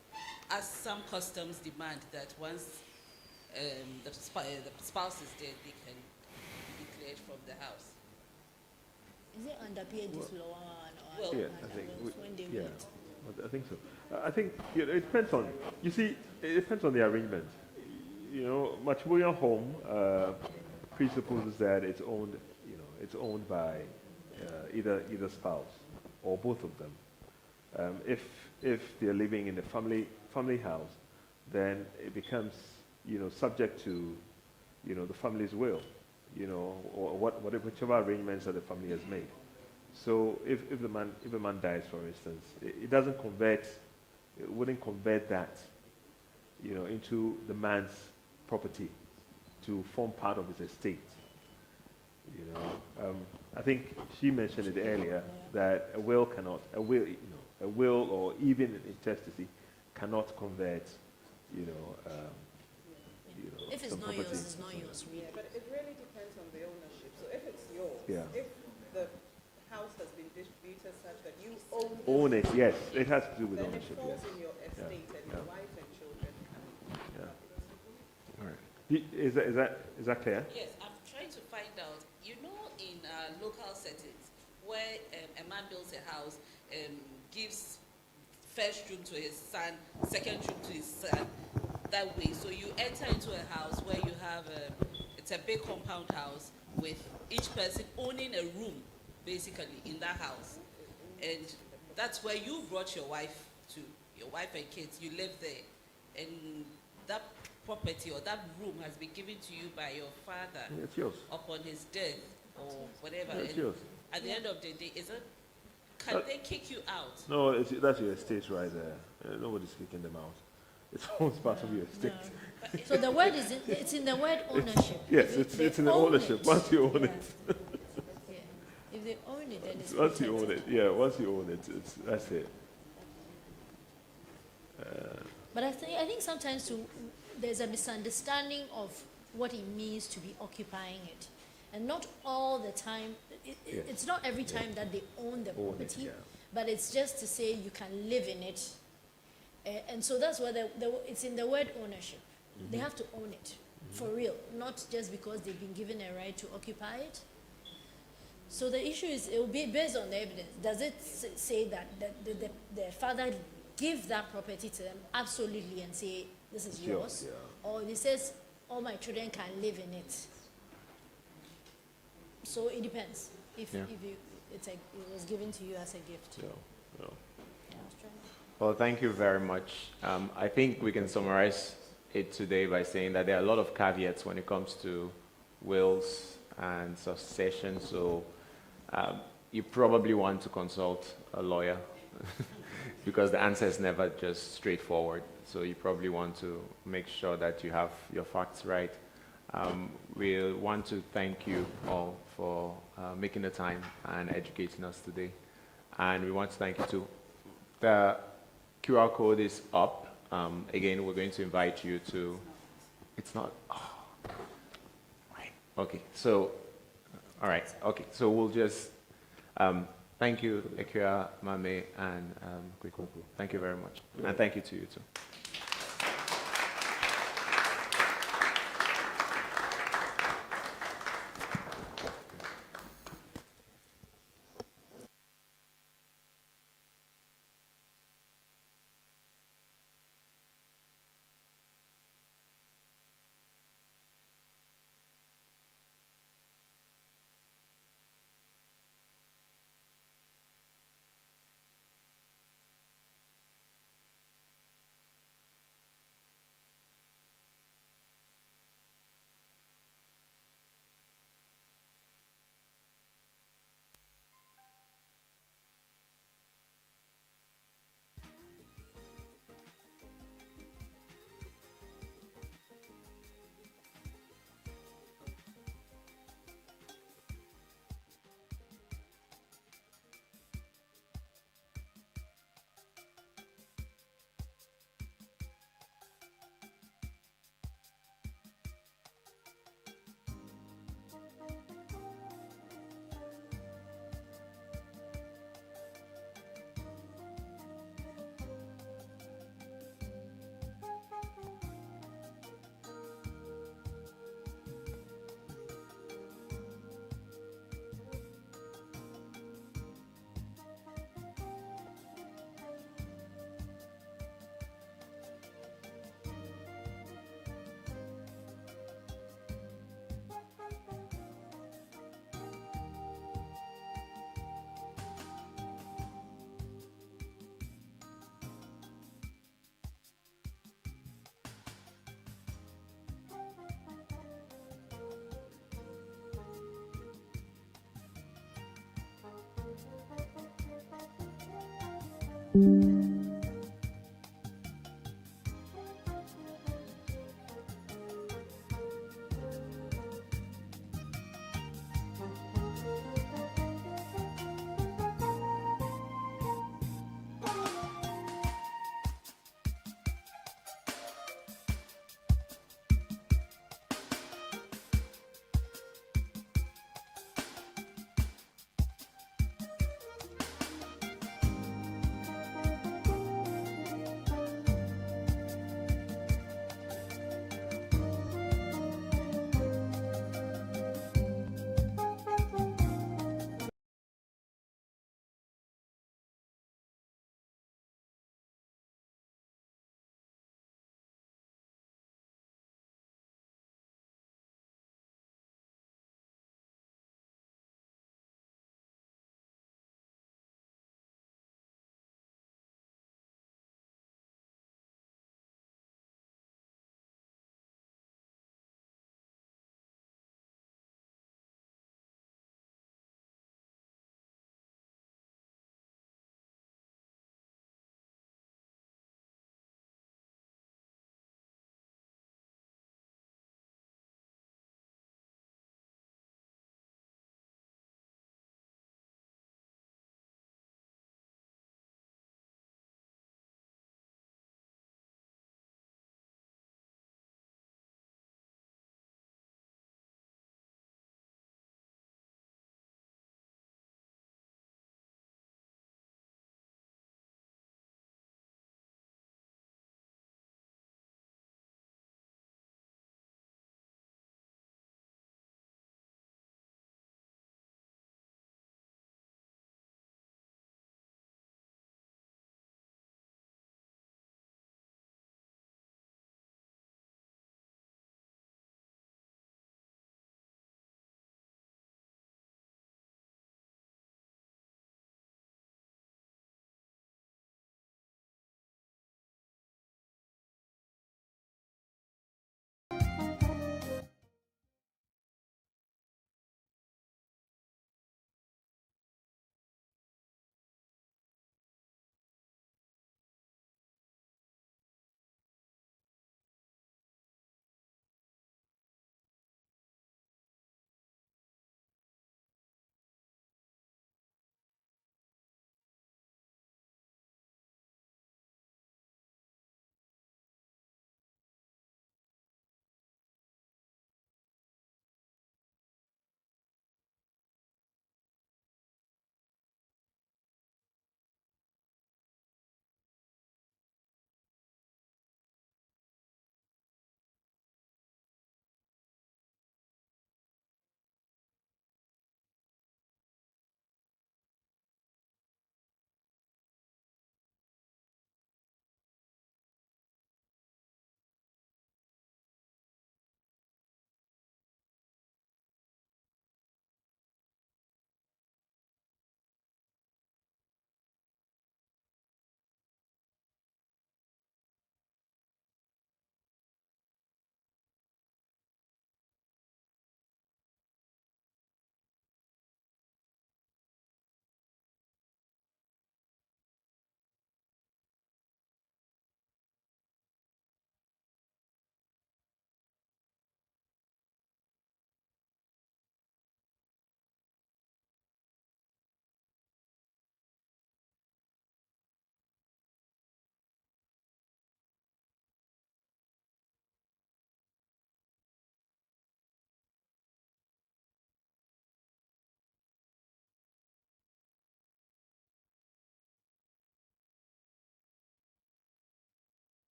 as some customs demand that once the spouse is dead, they can be declared from the house? Is it under PND's law or Yeah, under I think when they yeah, meet? I think so. I think it depends on. You see, it depends on the arrangement. Matrimonial home presupposes that it's owned. It's owned by either spouse or both of them. If they're living in a family house, then it becomes subject to the family's will. Or whichever arrangements that the family has made. So if a man dies, for instance, it wouldn't convert that, into the man's property to form part of his estate. I think she mentioned it earlier that a will or even an intestacy cannot convert, if it's not yours, it's not yours, really. But it really depends on the ownership. So if it's yours, if the house has been distributed such that you own it, yes, it has to do with then ownership. it falls Yes. in your estate and your wife and children can. All right. Is that clear? Yes, I'm trying to find out. In local settings where a man builds a house, gives first room to his son, second room to his son, that way. So you enter into a house where you have it's a big compound house with each person owning a room, basically, in that house. And that's where you brought your wife to, your wife and kids. You live there. And that property or that room has been given to you by your father It's yours. upon his death or whatever. It's And yours. at the end of the day, can they kick you out? No, that's your estate right there. Nobody's kicking them out. It's almost part of your estate. So the word it's in the word ownership. Yes, it's in the ownership. Once you own it. Yeah. If they own it, then it's Once you own it, once you own it, that's it. But I think sometimes there's a misunderstanding of what it means to be occupying it. And not all the time, it's not every time that they own the property, but it's just to say you can live in it. And so that's why it's in the word ownership. They have to own it, for real, not just because they've been given a right to occupy it. So the issue is, it will be based on the evidence. Does it say that the father give that property to them absolutely and say, this is yours? Or it says, all my children can live in it? So it depends. If it was given to you as a gift. Well, thank you very much. I think we can summarize it today by saying that there are a lot of caveats when it comes to wills and succession. So you probably want to consult a lawyer because the answer is never just straightforward. So you probably want to make sure that you have your facts right. We want to thank you all for making the time and educating us today. And we want to thank you too. The QR code is up. Again, we're going to invite you to, it's not, right. Okay, so, all right, okay. So we'll just, thank you, Ekua, Mame, and Kweku. Thank you very much. And thank you to you too.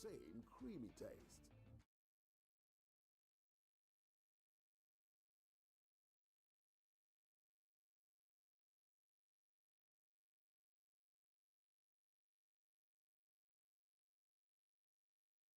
same creamy taste.